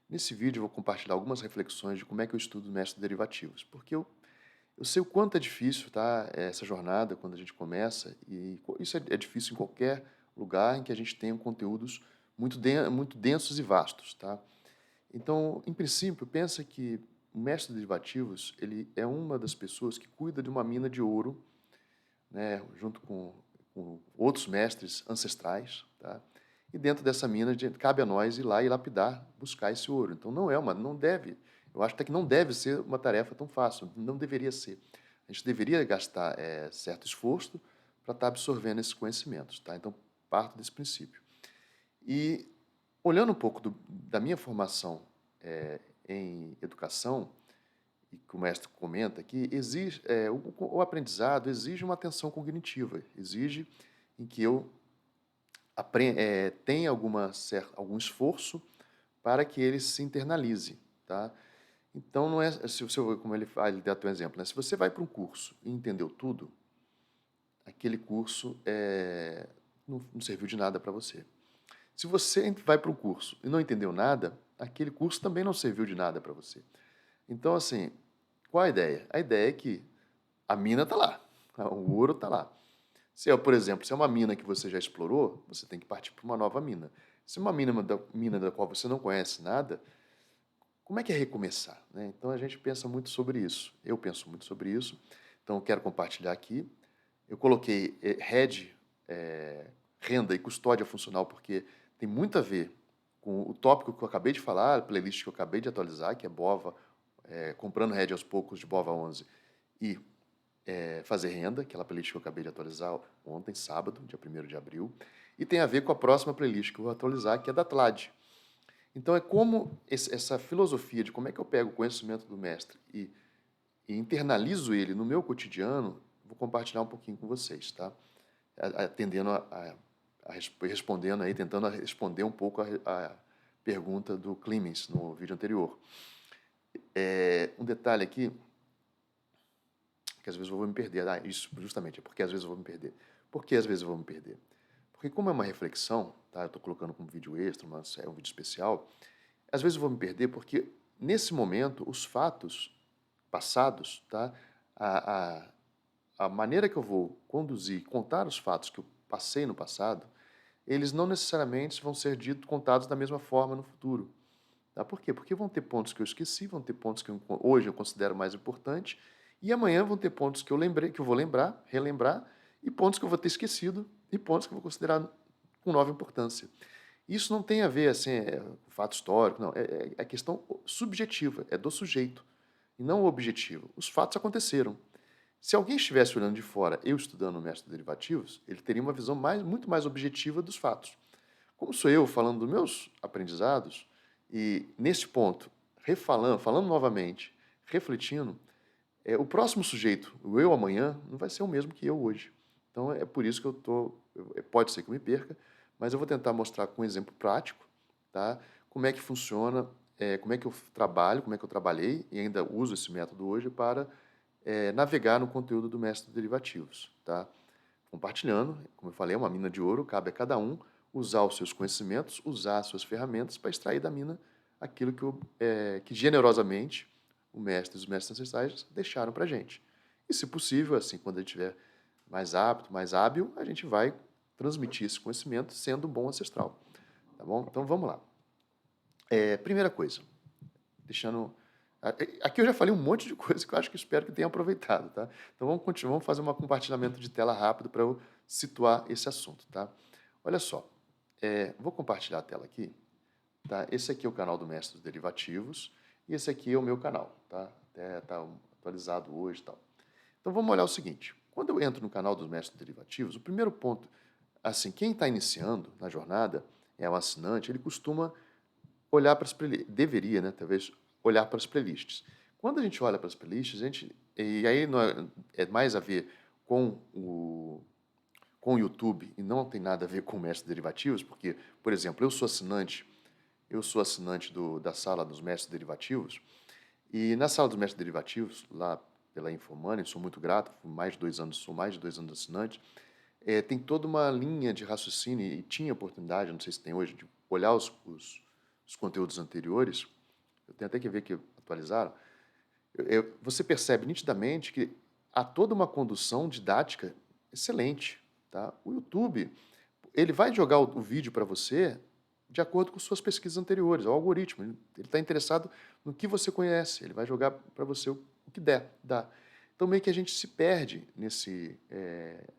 Nesse vídeo eu vou compartilhar algumas reflexões de como é que eu estudo métodos derivativos, porque eu sei o quanto é difícil, tá, essa jornada quando a gente começa, e isso é difícil em qualquer lugar em que a gente tenha conteúdos muito densos e vastos, tá? Então, em princípio, pensa que o mestre de derivativos, ele é uma das pessoas que cuida de uma mina de ouro, né, junto com outros mestres ancestrais, tá? E dentro dessa mina cabe a nós ir lá e lapidar, buscar esse ouro. Então não deve, eu acho até que não deve ser uma tarefa tão fácil, não deveria ser. A gente deveria gastar certo esforço para estar absorvendo esses conhecimentos, tá? Então parto desse princípio. E olhando um pouco da minha formação em educação, e que o mestre comenta aqui, o aprendizado exige uma atenção cognitiva, exige em que eu tenha algum esforço para que ele se internalize, tá? Então, não é, como ele dá um exemplo, né? Se você vai para um curso e entendeu tudo, aquele curso não serviu de nada para você. Se você vai para um curso e não entendeu nada, aquele curso também não serviu de nada para você. Então, assim, qual a ideia? A ideia é que a mina está lá, o ouro está lá. Por exemplo, se é uma mina que você já explorou, você tem que partir para uma nova mina. Se é uma mina da qual você não conhece nada, como é que é recomeçar, né? Então a gente pensa muito sobre isso. Eu penso muito sobre isso. Então eu quero compartilhar aqui. Eu coloquei renda e custódia funcional porque tem muito a ver com o tópico que eu acabei de falar, a playlist que eu acabei de atualizar, que é BOVA, comprando Red aos poucos de BOVA 11 e fazer renda, aquela playlist que eu acabei de atualizar ontem, sábado, dia 1º de abril, e tem a ver com a próxima playlist que eu vou atualizar, que é da TLAD. Então é como essa filosofia de como é que eu pego o conhecimento do mestre e internalizo ele no meu cotidiano, vou compartilhar um pouquinho com vocês, tá? Atendendo respondendo aí, tentando responder um pouco a pergunta do Clemens no vídeo anterior. Um detalhe aqui, que às vezes eu vou me perder. Isso, justamente, é porque às vezes eu vou me perder. Por que às vezes eu vou me perder? Porque como é uma reflexão, tá? Eu estou colocando como vídeo extra, mas é um vídeo especial, às vezes eu vou me perder porque, nesse momento, os fatos passados, tá? A, a, a maneira que eu vou conduzir, contar os fatos que eu passei no passado, eles não necessariamente vão ser contados da mesma forma no futuro. Tá? Por quê? Porque vão ter pontos que eu esqueci, vão ter pontos que hoje eu considero mais importantes, e amanhã vão ter pontos que eu lembrei, que eu vou lembrar, relembrar, e pontos que eu vou ter esquecido, e pontos que eu vou considerar com nova importância. Isso não tem a ver assim, com fato histórico, não. É questão subjetiva, é do sujeito, e não objetivo. Os fatos aconteceram. Se alguém estivesse olhando de fora, eu estudando o método de derivativos, ele teria uma visão muito mais objetiva dos fatos. Como sou eu falando dos meus aprendizados, e nesse ponto, falando novamente, refletindo, o próximo sujeito, o eu amanhã, não vai ser o mesmo que eu hoje. Então é por isso que pode ser que eu me perca, mas eu vou tentar mostrar com um exemplo prático, tá? Como é que funciona, como é que eu trabalho, como é que eu trabalhei e ainda uso esse método hoje para navegar no conteúdo do mestre de derivativos, tá? Compartilhando, como eu falei, é uma mina de ouro, cabe a cada um usar os seus conhecimentos, usar as suas ferramentas para extrair da mina aquilo que generosamente os mestres ancestrais deixaram para a gente. E, se possível, assim, quando a gente estiver mais apto, mais hábil, a gente vai transmitir esse conhecimento sendo um bom ancestral. Tá bom? Então, vamos lá. Primeira coisa, deixando... Aqui eu já falei um monte de coisa que eu acho que espero que tenha aproveitado, tá? Então vamos continuar, vamos fazer um compartilhamento de tela rápido para eu situar esse assunto, tá? Olha só, vou compartilhar a tela aqui, tá? Esse aqui é o canal do Mestre dos Derivativos e esse aqui é o meu canal, tá? Até está atualizado hoje e tal. Então vamos olhar o seguinte, quando eu entro no canal dos Mestres dos Derivativos, o primeiro ponto, assim, quem está iniciando na jornada, é o assinante, ele costuma olhar para as playlists, deveria, né, talvez, olhar para as playlists. Quando a gente olha para as playlists, e aí não é mais a ver com o YouTube e não tem nada a ver com o mestre derivativos, porque, por exemplo, eu sou assinante da sala dos mestres derivativos, e na sala dos mestres derivativos, lá pela Infomoney, sou muito grato, sou mais de 2 anos assinante, tem toda uma linha de raciocínio, e tinha oportunidade, não sei se tem hoje, de olhar os conteúdos anteriores, eu tenho até que ver que atualizaram, você percebe nitidamente que há toda uma condução didática excelente, tá? O YouTube, ele vai jogar o vídeo para você de acordo com suas pesquisas anteriores, é o algoritmo, ele está interessado no que você conhece, ele vai jogar para você o que der, dá. Então, meio que a gente se perde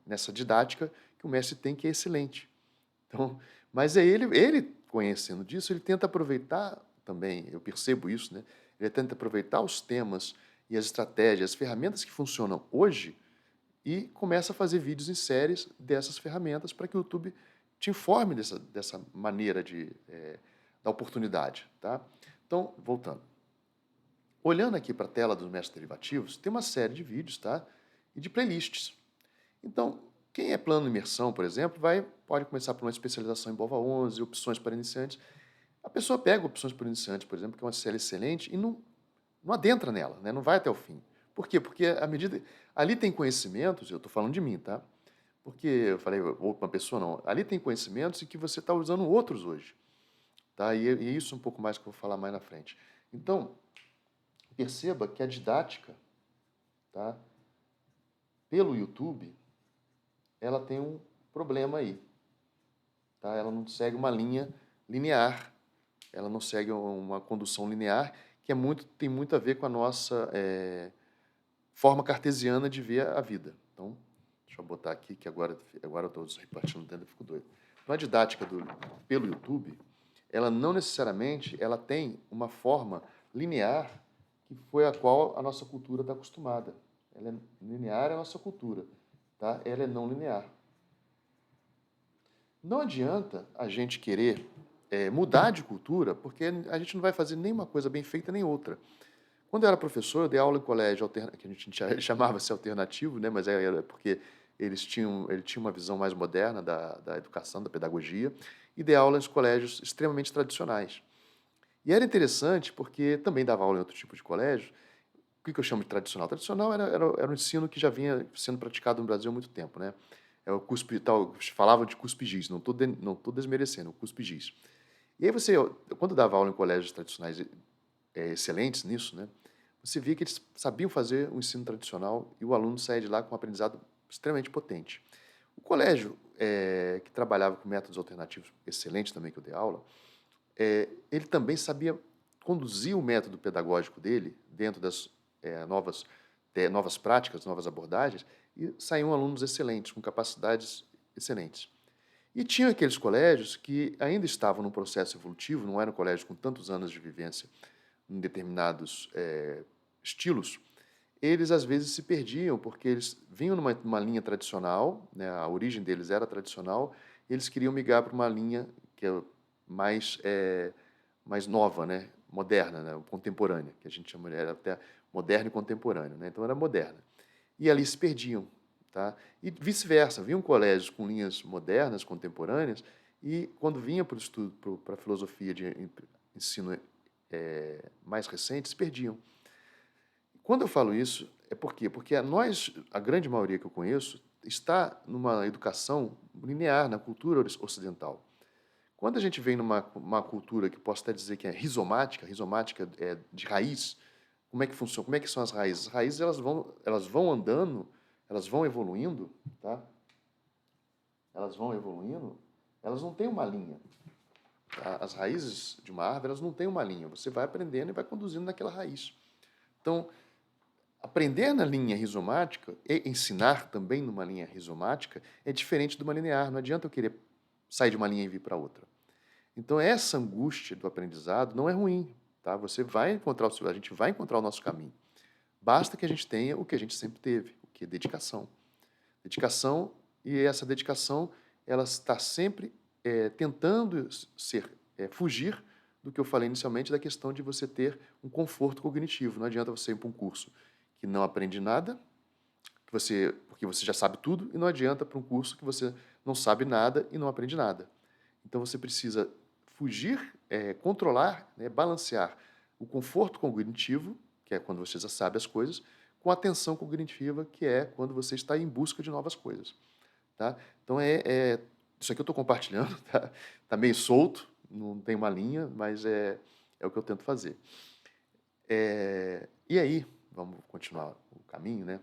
nessa didática que o mestre tem, que é excelente. Então, mas é ele conhecendo disso, ele tenta aproveitar também, eu percebo isso, né? Ele tenta aproveitar os temas e as estratégias, as ferramentas que funcionam hoje e começa a fazer vídeos em séries dessas ferramentas para que o YouTube te informe dessa maneira da oportunidade, tá? Então, voltando. Olhando aqui para a tela dos mestres derivativos, tem uma série de vídeos, tá? E de playlists. Então, quem é plano imersão, por exemplo, pode começar por uma especialização em BOVA 11, opções para iniciantes. A pessoa pega opções para iniciantes, por exemplo, que é uma série excelente, e não adentra nela, né? Não vai até o fim. Por quê? Porque à medida... Ali tem conhecimentos, eu estou falando de mim, tá? Porque eu falei, ou uma pessoa não, ali tem conhecimentos e que você está usando outros hoje. Tá? E isso um pouco mais que eu vou falar mais na frente. Então, perceba que a didática, tá, pelo YouTube, ela tem um problema aí. Tá? Ela não segue uma linha linear, ela não segue uma condução linear, que tem muito a ver com a nossa forma cartesiana de ver a vida. Então, deixa eu botar aqui, que agora eu estou repartindo dentro e fico doido. Então, a didática pelo YouTube, ela não necessariamente ela tem uma forma linear que foi a qual a nossa cultura está acostumada. Ela é linear, é a nossa cultura. Tá? Ela é não linear. Não adianta a gente querer mudar de cultura, porque a gente não vai fazer nenhuma coisa bem feita nem outra. Quando eu era professor, eu dei aula em colégio que a gente chamava-se alternativo, né? Mas era porque ele tinha uma visão mais moderna da educação, da pedagogia, e dei aula em colégios extremamente tradicionais. E era interessante porque também dava aula em outro tipo de colégio. O que eu chamo de tradicional? Tradicional era um ensino que já vinha sendo praticado no Brasil há muito tempo, né? É o cuspe, tal, falava de cuspe-giz, não tô desmerecendo, o cuspe-giz. E aí quando dava aula em colégios tradicionais excelentes nisso, né? Você via que eles sabiam fazer o ensino tradicional e o aluno saía de lá com um aprendizado extremamente potente. O colégio que trabalhava com métodos alternativos excelentes também, que eu dei aula, ele também sabia conduzir o método pedagógico dele dentro das novas práticas, novas abordagens, e saíam alunos excelentes, com capacidades excelentes. E tinha aqueles colégios que ainda estavam num processo evolutivo, não eram colégios com tantos anos de vivência em determinados estilos, eles às vezes se perdiam, porque eles vinham numa linha tradicional, né, a origem deles era tradicional, e eles queriam migrar para uma linha que é mais nova, né, moderna, né, contemporânea, que a gente chama, era até moderna e contemporânea, né, então era moderna. E ali se perdiam. Tá? E vice-versa, vinham colégios com linhas modernas, contemporâneas, e quando vinha para o estudo, para a filosofia de ensino mais recente, se perdiam. Quando eu falo isso, é por quê? Porque a grande maioria que eu conheço, está numa educação linear, na cultura ocidental. Quando a gente vem numa cultura que posso até dizer que é rizomática é de raiz, como é que funciona? Como é que são as raízes? As raízes elas vão andando, elas vão evoluindo, tá? Elas vão evoluindo, elas não têm uma linha. Tá? As raízes de uma árvore, elas não têm uma linha. Você vai aprendendo e vai conduzindo naquela raiz. Então, aprender na linha rizomática e ensinar também numa linha rizomática é diferente de uma linear. Não adianta eu querer sair de uma linha e vir para outra. Então, essa angústia do aprendizado não é ruim. Tá? A gente vai encontrar o nosso caminho. Basta que a gente tenha o que a gente sempre teve, o que é dedicação. Dedicação, e essa dedicação ela está sempre tentando fugir do que eu falei inicialmente, da questão de você ter um conforto cognitivo. Não adianta você ir para um curso que não aprende nada, porque você já sabe tudo, e não adianta para um curso que você não sabe nada e não aprende nada. Então você precisa fugir, controlar, né, balancear o conforto cognitivo, que é quando você já sabe as coisas, com a atenção cognitiva, que é quando você está em busca de novas coisas. Tá? Então, isso aqui eu estou compartilhando, tá? Tá meio solto, não tem uma linha, mas é o que eu tento fazer. E aí, vamos continuar o caminho, né?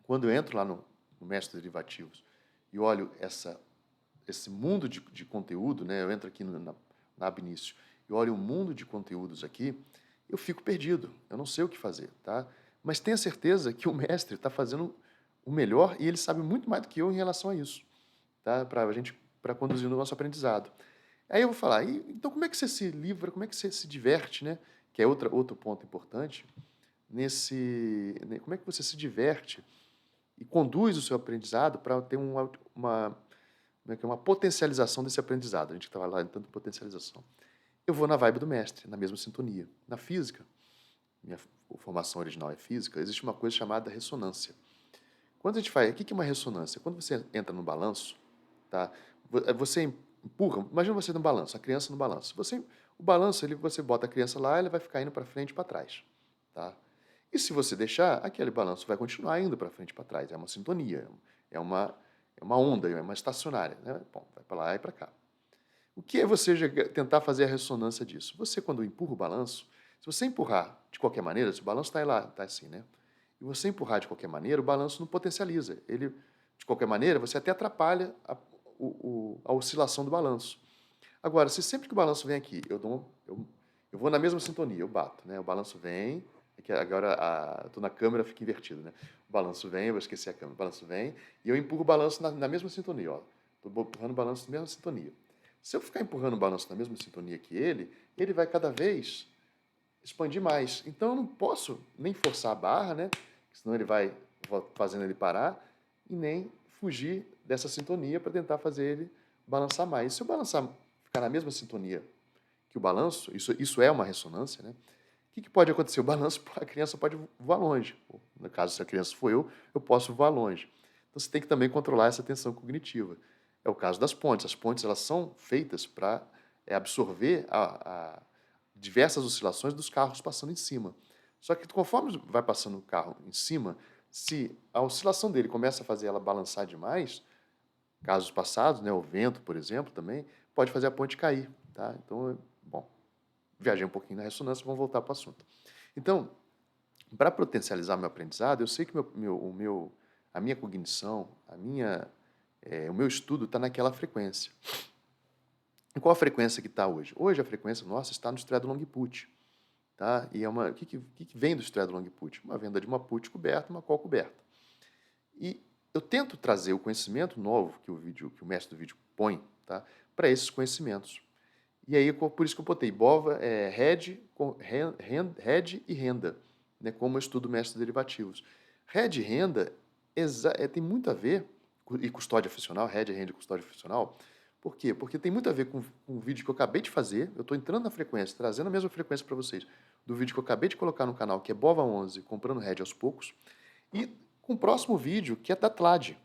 Quando eu entro lá no Mestre dos Derivativos e olho esse mundo de conteúdo, né? Eu entro aqui na Ab Initio e olho um mundo de conteúdos aqui, eu fico perdido, eu não sei o que fazer, tá? Mas tenha certeza que o mestre está fazendo o melhor e ele sabe muito mais do que eu em relação a isso, tá? Para conduzir o nosso aprendizado. Aí eu vou falar, então como é que você se livra, como é que você se diverte, né? Que é outro ponto importante, como é que você se diverte e conduz o seu aprendizado para ter uma potencialização desse aprendizado. A gente estava lá em tanto potencialização. Eu vou na vibe do mestre, na mesma sintonia. Na física, minha formação original é física, existe uma coisa chamada ressonância. Quando a gente faz, o que é uma ressonância? Quando você entra no balanço, tá? Você empurra, imagina você no balanço, a criança no balanço. O balanço, você bota a criança lá, ela vai ficar indo para frente e para trás, tá? E se você deixar, aquele balanço vai continuar indo para frente e para trás. É uma sintonia, é uma onda, é uma estacionária, né? Bom, vai para lá e para cá. O que é você tentar fazer a ressonância disso? Você, quando empurra o balanço, se você empurrar de qualquer maneira, se o balanço está lá, está assim, né? E você empurrar de qualquer maneira, o balanço não potencializa. Ele, de qualquer maneira, você até atrapalha a oscilação do balanço. Agora, se sempre que o balanço vem aqui, eu vou na mesma sintonia, eu bato, né? O balanço vem, é que agora estou na câmera, fica invertido, né? O balanço vem, eu vou esquecer a câmera, o balanço vem, e eu empurro o balanço na mesma sintonia, ó. Estou empurrando o balanço na mesma sintonia. Se eu ficar empurrando o balanço na mesma sintonia que ele vai cada vez expandir mais. Então eu não posso nem forçar a barra, né? Senão ele vai fazendo ele parar, e nem fugir dessa sintonia para tentar fazer ele balançar mais. Se eu balançar, ficar na mesma sintonia que o balanço, isso é uma ressonância, né? O que pode acontecer? O balanço, a criança pode voar longe. No caso, se a criança for eu posso voar longe. Então você tem que também controlar essa tensão cognitiva. É o caso das pontes. As pontes, elas são feitas para absorver diversas oscilações dos carros passando em cima. Só que conforme vai passando o carro em cima, se a oscilação dele começa a fazer ela balançar demais, casos passados, né, o vento, por exemplo, também, pode fazer a ponte cair. Tá? Então, bom, viajei um pouquinho na ressonância, vamos voltar para o assunto. Então, para potencializar meu aprendizado, eu sei que a minha cognição, o meu estudo está naquela frequência. E qual a frequência que está hoje? Hoje a frequência nossa está no Stradon Longiput. Tá? E o que vem do Stradon Longiput? Uma venda de uma put coberta, uma col coberta. E eu tento trazer o conhecimento novo que o mestre do vídeo põe, tá? Para esses conhecimentos. E aí, por isso que eu botei BOVA, RED e renda, né, como eu estudo mestre de derivativos. RED e renda tem muito a ver, e custódia funcional, RED, renda e custódia funcional. Por quê? Porque tem muito a ver com o vídeo que eu acabei de fazer, eu estou entrando na frequência, trazendo a mesma frequência para vocês, do vídeo que eu acabei de colocar no canal, que é BOVA11, comprando RED aos poucos, e com o próximo vídeo, que é da TLAD.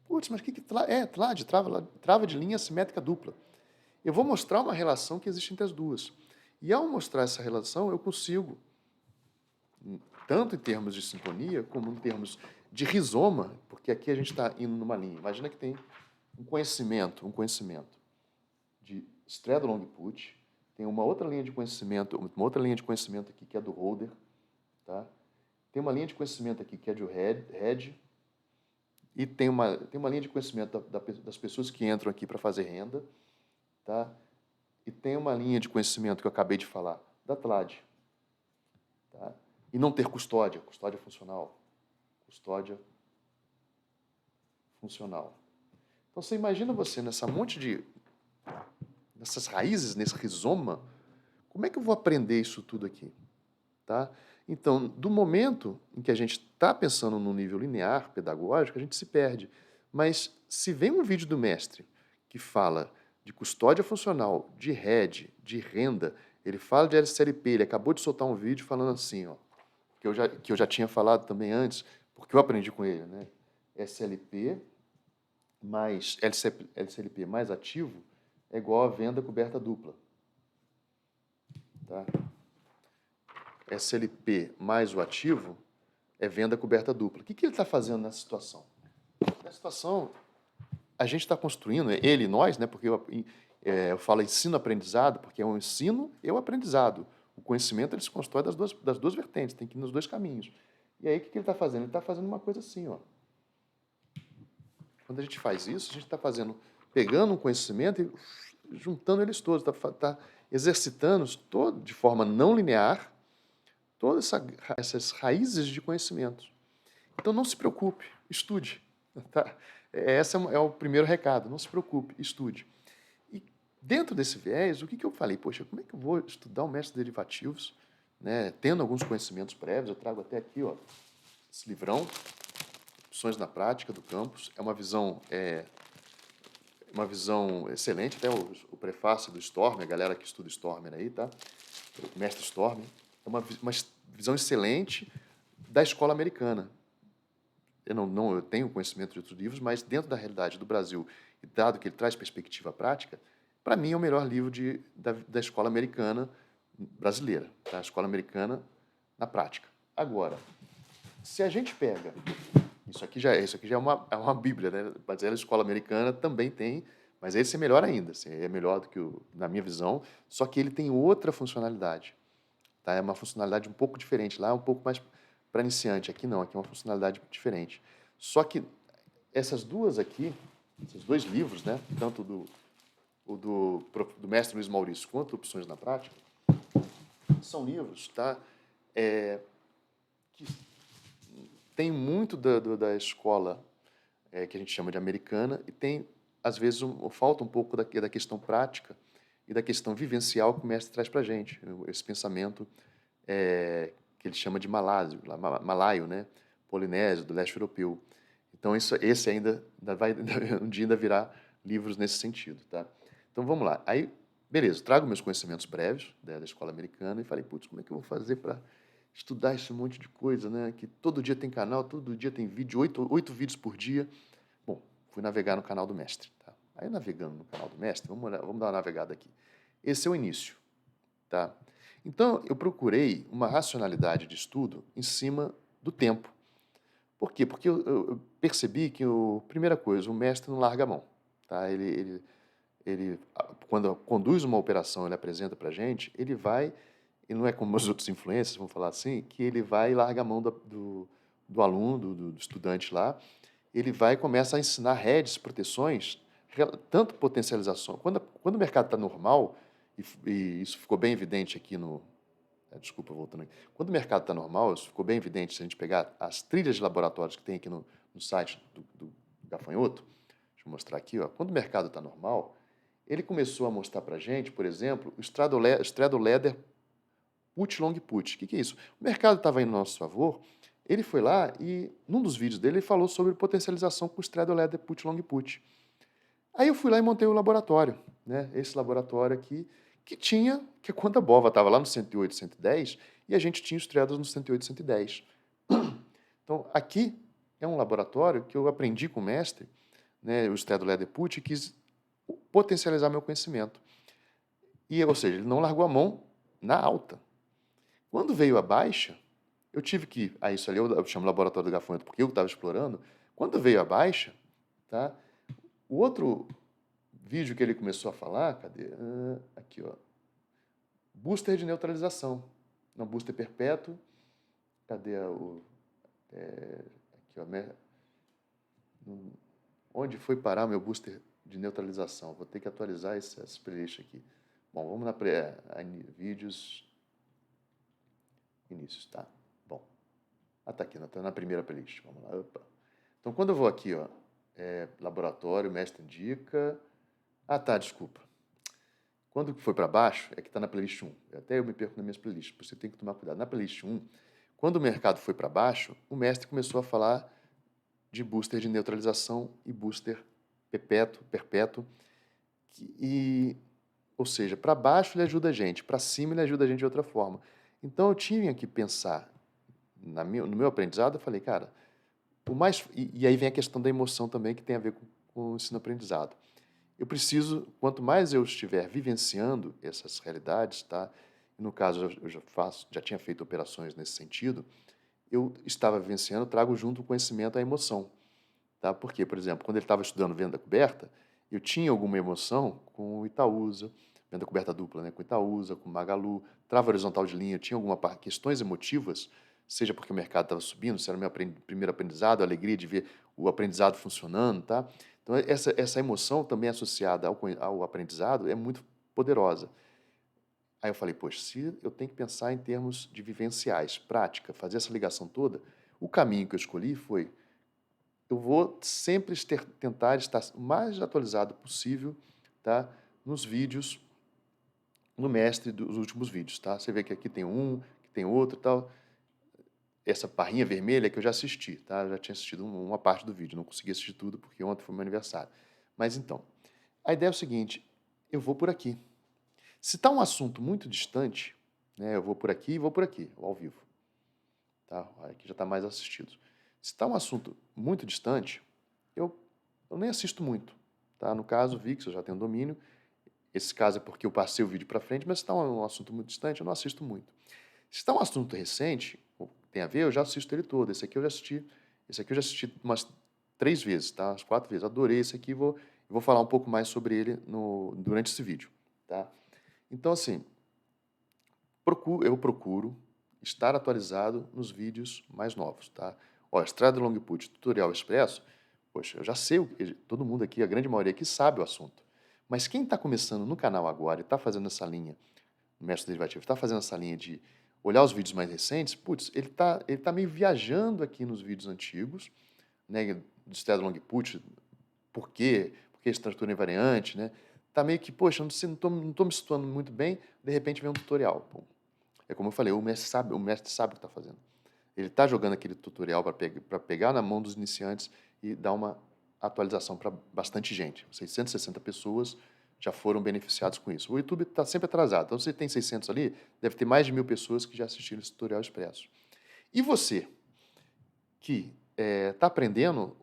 Putz, mas o que é TLAD? Trava de linha assimétrica dupla. Eu vou mostrar uma relação que existe entre as duas. E ao mostrar essa relação, eu consigo, tanto em termos de sintonia, como em termos de rizoma, porque aqui a gente está indo numa linha. Imagina que tem um conhecimento de Stradon Longiput, tem uma outra linha de conhecimento aqui que é do Holder, tá? Tem uma linha de conhecimento aqui que é do Red, e tem uma linha de conhecimento das pessoas que entram aqui para fazer renda, tá? E tem uma linha de conhecimento que eu acabei de falar, da TLAD. Tá? E não ter custódia funcional. Custódia funcional. Então, você imagina você nessas raízes, nesse rizoma, como é que eu vou aprender isso tudo aqui? Tá? Então, do momento em que a gente está pensando no nível linear, pedagógico, a gente se perde. Mas se vem um vídeo do mestre que fala de custódia funcional, de RED, de renda, ele fala de LCLP, ele acabou de soltar um vídeo falando assim, ó, que eu já tinha falado também antes, porque eu aprendi com ele, né? SLP mais LCLP mais ativo é igual a venda coberta dupla. Tá? SLP mais o ativo é venda coberta dupla. O que ele está fazendo nessa situação? Nessa situação, a gente está construindo, nós, né, porque eu falo ensino-aprendizado, porque é um ensino e um aprendizado. O conhecimento ele se constrói das duas vertentes, tem que ir nos dois caminhos. E aí o que ele está fazendo? Ele está fazendo uma coisa assim, ó. Quando a gente faz isso, a gente está pegando um conhecimento e juntando eles todos, está exercitando todo, de forma não linear, todas essas raízes de conhecimento. Então não se preocupe, estude. Tá? Esse é o primeiro recado, não se preocupe, estude. E dentro desse viés, o que eu falei? Poxa, como é que eu vou estudar o mestre de derivativos, né, tendo alguns conhecimentos prévios? Eu trago até aqui, ó, esse livrão, Opções na Prática, do Campos. É uma visão excelente, até o prefácio do Stormer, a galera que estuda Stormer aí, tá? O mestre Stormer. É uma visão excelente da escola americana. Eu tenho conhecimento de outros livros, mas dentro da realidade do Brasil, e dado que ele traz perspectiva prática, para mim é o melhor livro da escola americana brasileira, tá? A escola americana na prática. Agora, se a gente pega... Isso aqui já é uma bíblia, né? Mas a escola americana também tem, mas esse é melhor ainda, assim, é melhor do que na minha visão, só que ele tem outra funcionalidade, tá? É uma funcionalidade um pouco diferente, lá é um pouco mais para iniciante, aqui não, aqui é uma funcionalidade diferente. Só que essas duas aqui, esses dois livros, né, tanto do mestre Luiz Maurício quanto Opções na Prática, são livros, tá? Que tem muito da escola que a gente chama de americana e tem, às vezes, falta um pouco da questão prática e da questão vivencial que o mestre traz para a gente, esse pensamento que ele chama de malaio, né? Polinésio, do leste europeu. Então, esse ainda vai um dia ainda virar livros nesse sentido, tá? Então, vamos lá. Aí, beleza, trago meus conhecimentos prévios da escola americana e falei, putz, como é que eu vou fazer para estudar esse monte de coisa, né? Que todo dia tem canal, todo dia tem vídeo, 8 vídeos por dia. Bom, fui navegar no canal do mestre, tá? Aí, navegando no canal do mestre, vamos dar uma navegada aqui. Esse é o início, tá? Então, eu procurei uma racionalidade de estudo em cima do tempo. Por quê? Porque eu percebi que, primeira coisa, o mestre não larga a mão. Tá? Quando conduz uma operação, ele apresenta para a gente, ele não é como os outros influencers, vamos falar assim, que ele vai e larga a mão do aluno, do estudante lá, ele vai e começa a ensinar redes, proteções, tanto potencialização. Quando o mercado está normal, e isso ficou bem evidente aqui desculpa, voltando aqui. Quando o mercado está normal, isso ficou bem evidente se a gente pegar as trilhas de laboratórios que tem aqui no site do Gafanhoto. Deixa eu mostrar aqui. Ó. Quando o mercado está normal, ele começou a mostrar para a gente, por exemplo, o Straddle Ladder Put Long Put. O que é isso? O mercado estava indo a nosso favor, ele foi lá e, num dos vídeos dele, ele falou sobre potencialização com o Straddle Ladder Put Long Put. Aí eu fui lá e montei o laboratório, né? Esse laboratório aqui, que quando a BOVA estava lá no 108, 110, e a gente tinha os straddles no 108, 110. Então, aqui é um laboratório que eu aprendi com o mestre, né, o Straddle Ladder Put, e quis potencializar meu conhecimento. Ou seja, ele não largou a mão na alta. Quando veio a baixa, eu tive que... isso ali eu chamo laboratório do Gafanhoto, porque eu estava explorando. Quando veio a baixa, tá? O outro vídeo que ele começou a falar, cadê? Aqui, ó. Booster de neutralização. Não, booster perpétuo. Cadê aqui, ó. Onde foi parar meu booster de neutralização? Vou ter que atualizar essa playlist aqui. Bom, vamos vídeos. Inícios, tá? Bom. Tá aqui, tá na primeira playlist. Vamos lá. Opa. Então, quando eu vou aqui, ó, laboratório, mestre indica... tá, desculpa. Quando foi para baixo, é que está na playlist 1. Até eu me perco nas minhas playlists, você tem que tomar cuidado. Na playlist 1, quando o mercado foi para baixo, o mestre começou a falar de booster de neutralização e booster perpétuo. Ou seja, para baixo ele ajuda a gente, para cima ele ajuda a gente de outra forma. Então eu tinha que pensar, no meu aprendizado, eu falei, cara, e aí vem a questão da emoção também, que tem a ver com o ensino-aprendizado. Eu preciso, quanto mais eu estiver vivenciando essas realidades, tá? No caso, eu já tinha feito operações nesse sentido, eu estava vivenciando, trago junto o conhecimento a emoção, tá? Porque, por exemplo, quando ele estava estudando venda coberta, eu tinha alguma emoção com o Itaúsa, venda coberta dupla, né, com Itaúsa, com Magalu, trava horizontal de linha, tinha questões emotivas, seja porque o mercado estava subindo, se era o meu primeiro aprendizado, a alegria de ver o aprendizado funcionando, tá? Então, essa emoção também associada ao aprendizado é muito poderosa. Aí eu falei, poxa, se eu tenho que pensar em termos de vivenciais, prática, fazer essa ligação toda, o caminho que eu escolhi foi, eu vou sempre tentar estar o mais atualizado possível, tá, nos vídeos, no mestre dos últimos vídeos, tá? Você vê que aqui tem um, que tem outro e tal. Essa barrinha vermelha que eu já assisti, tá? Eu já tinha assistido uma parte do vídeo, não consegui assistir tudo porque ontem foi meu aniversário. Mas então, a ideia é o seguinte, eu vou por aqui. Se está um assunto muito distante, né, eu vou por aqui e vou por aqui, ao vivo. Tá? Aqui já está mais assistido. Se está um assunto muito distante, eu, eu nem assisto muito. Tá? No caso, o VIX, eu já tenho domínio. Esse caso é porque eu passei o vídeo para frente, mas se está um assunto muito distante, eu não assisto muito. Se está um assunto recente, tem a ver, eu já assisto ele todo. Esse aqui eu já assisti umas 3 vezes, tá? Umas 4 vezes. Adorei esse aqui, vou falar um pouco mais sobre ele durante esse vídeo, tá? Então, assim, eu procuro estar atualizado nos vídeos mais novos, tá? Ó, Estrada Long Put, Tutorial Expresso, poxa, eu já sei, todo mundo aqui, a grande maioria aqui sabe o assunto. Mas quem está começando no canal agora e está fazendo essa linha, o mestre derivativo, está fazendo essa linha de olhar os vídeos mais recentes, putz, ele tá meio viajando aqui nos vídeos antigos, né, do Estrada Long Put, por quê? Porque estrutura invariante, né? Tá meio que, poxa, não tô me situando muito bem, de repente vem um tutorial. Pum. É como eu falei, o mestre sabe o que está fazendo. Ele está jogando aquele tutorial para pegar na mão dos iniciantes e dar uma atualização para bastante gente. 660 pessoas já foram beneficiados com isso. O YouTube está sempre atrasado. Então, se você tem 600 ali, deve ter mais de 1.000 pessoas que já assistiram esse tutorial expresso. E você, que está aprendendo,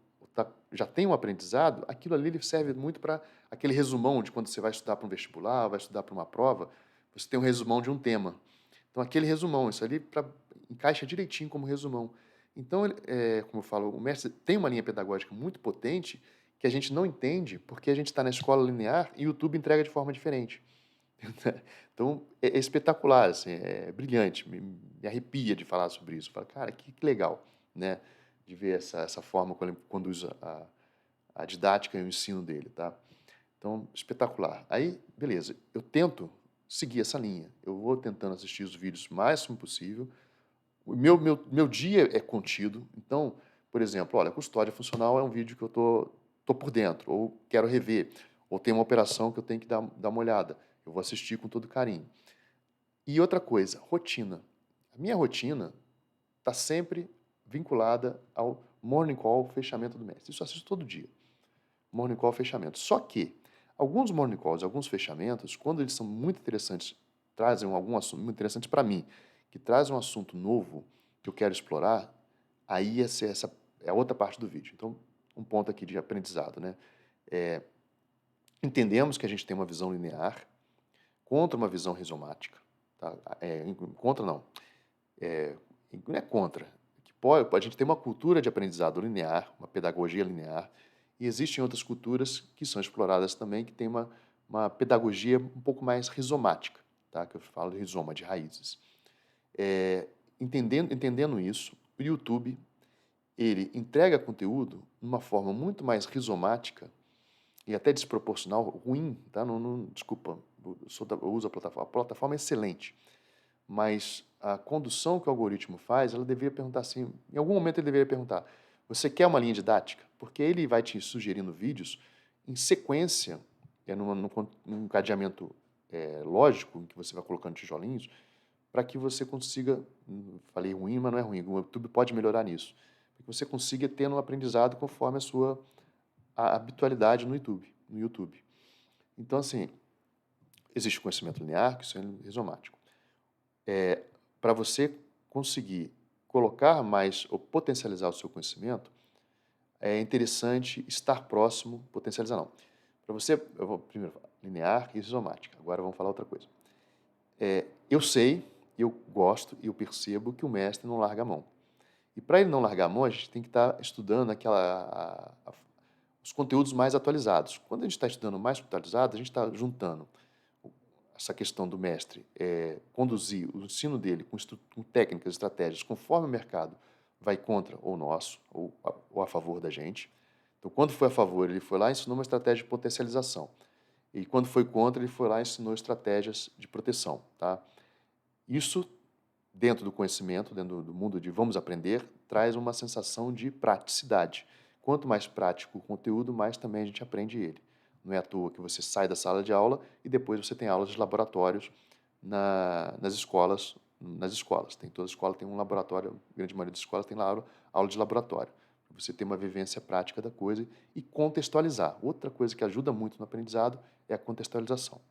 já tem um aprendizado, aquilo ali ele serve muito para aquele resumão de quando você vai estudar para um vestibular, vai estudar para uma prova, você tem um resumão de um tema. Então, aquele resumão, isso ali encaixa direitinho como resumão. Então, como eu falo, o mestre tem uma linha pedagógica muito potente que a gente não entende porque a gente está na escola linear e o YouTube entrega de forma diferente. Então, é espetacular, assim, é brilhante, me arrepia de falar sobre isso. Falo, cara, que legal, né, de ver essa forma como ele conduz a didática e o ensino dele, tá? Então, espetacular. Aí, beleza, eu tento seguir essa linha. Eu vou tentando assistir os vídeos o máximo possível. O meu dia é contido. Então, por exemplo, olha, custódia funcional é um vídeo que eu tô por dentro, ou quero rever, ou tem uma operação que eu tenho que dar uma olhada. Eu vou assistir com todo carinho. E outra coisa, rotina. A minha rotina está sempre vinculada ao morning call, fechamento do mestre. Isso eu assisto todo dia. Morning call, fechamento. Só que alguns morning calls, alguns fechamentos, quando eles são muito interessantes, trazem algum assunto muito interessante para mim, que traz um assunto novo que eu quero explorar, aí essa é a outra parte do vídeo. Então, um ponto aqui de aprendizado, né? Entendemos que a gente tem uma visão linear contra uma visão rizomática. Tá? Contra não. Não é contra. A gente tem uma cultura de aprendizado linear, uma pedagogia linear, e existem outras culturas que são exploradas também, que tem uma pedagogia um pouco mais rizomática, tá? Que eu falo de rizoma, de raízes. Entendendo isso, o YouTube ele entrega conteúdo de uma forma muito mais rizomática e até desproporcional, ruim, tá? Desculpa, eu uso a plataforma. A plataforma é excelente, mas a condução que o algoritmo faz, ela deveria perguntar assim, em algum momento ele deveria perguntar, você quer uma linha didática? Porque ele vai te sugerindo vídeos em sequência, num cadeamento lógico, em que você vai colocando tijolinhos, para que você consiga, falei ruim, mas não é ruim, o YouTube pode melhorar nisso, para que você consiga ter um aprendizado conforme a habitualidade no YouTube. Então, assim, existe conhecimento linear, que isso é rizomático. Para você conseguir colocar mais ou potencializar o seu conhecimento, é interessante estar próximo, potencializar não. Para você, eu vou primeiro falar linear e rizomática, agora vamos falar outra coisa. Eu sei, eu gosto e eu percebo que o mestre não larga a mão. E para ele não largar a mão, a gente tem que estar estudando os conteúdos mais atualizados. Quando a gente está estudando mais atualizado, a gente está juntando essa questão do mestre conduzir o ensino dele com técnicas, estratégias, conforme o mercado vai contra o nosso, ou a favor da gente. Então, quando foi a favor, ele foi lá e ensinou uma estratégia de potencialização. E quando foi contra, ele foi lá e ensinou estratégias de proteção. Tá? Isso, dentro do conhecimento, dentro do mundo de vamos aprender, traz uma sensação de praticidade. Quanto mais prático o conteúdo, mais também a gente aprende ele. Não é à toa que você sai da sala de aula e depois você tem aulas de laboratórios nas escolas. Tem, toda escola tem um laboratório, a grande maioria das escolas tem lá aula de laboratório. Você tem uma vivência prática da coisa e contextualizar. Outra coisa que ajuda muito no aprendizado é a contextualização.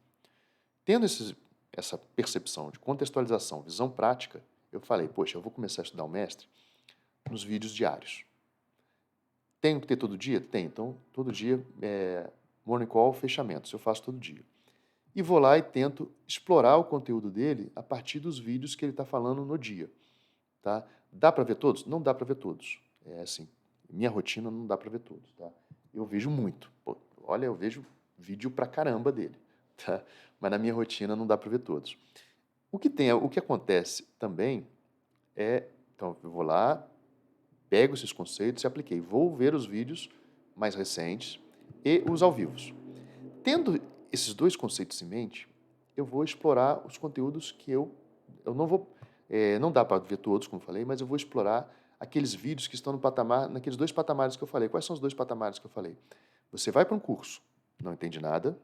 Tendo essa percepção de contextualização, visão prática, eu falei, poxa, eu vou começar a estudar o mestre nos vídeos diários. Tenho que ter todo dia? Tem. Então, todo dia, morning call, fechamentos, eu faço todo dia. E vou lá e tento explorar o conteúdo dele a partir dos vídeos que ele está falando no dia. Tá? Dá para ver todos? Não dá para ver todos. É assim, minha rotina não dá para ver todos. Tá? Eu vejo muito. Pô, olha, eu vejo vídeo pra caramba dele. Tá? Mas na minha rotina não dá para ver todos. O que acontece também então eu vou lá, pego esses conceitos e apliquei. Vou ver os vídeos mais recentes e os ao vivo. Tendo esses dois conceitos em mente, eu vou explorar os conteúdos que eu não vou, não dá para ver todos, como falei, mas eu vou explorar aqueles vídeos que estão no patamar, naqueles dois patamares que eu falei. Quais são os dois patamares que eu falei? Você vai para um curso, não entende nada.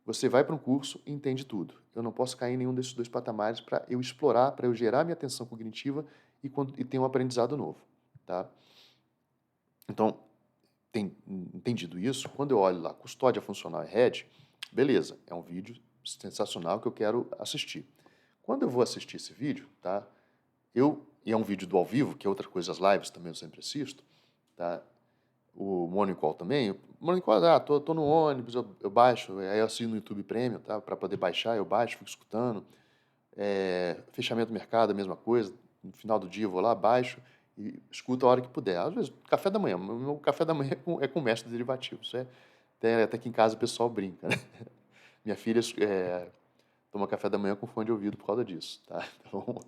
Você vai para um curso e entende tudo. Eu não posso cair em nenhum desses dois patamares para eu explorar, para eu gerar minha atenção cognitiva e ter um aprendizado novo. Tá? Então, entendido isso, quando eu olho lá, custódia funcional e RED, beleza, é um vídeo sensacional que eu quero assistir. Quando eu vou assistir esse vídeo, tá? E é um vídeo do ao vivo, que é outra coisa, as lives também eu sempre assisto, tá? O Morning Call também. O Morning Call, tô no ônibus, eu baixo, aí eu assino no YouTube Premium, tá? Para poder baixar, eu baixo, fico escutando. Fechamento do mercado, a mesma coisa. No final do dia eu vou lá, baixo e escuto a hora que puder. Às vezes, café da manhã. Meu café da manhã é com mestre derivativo. Isso até aqui em casa o pessoal brinca, né? Minha filha toma café da manhã com fone de ouvido por causa disso, tá? Então,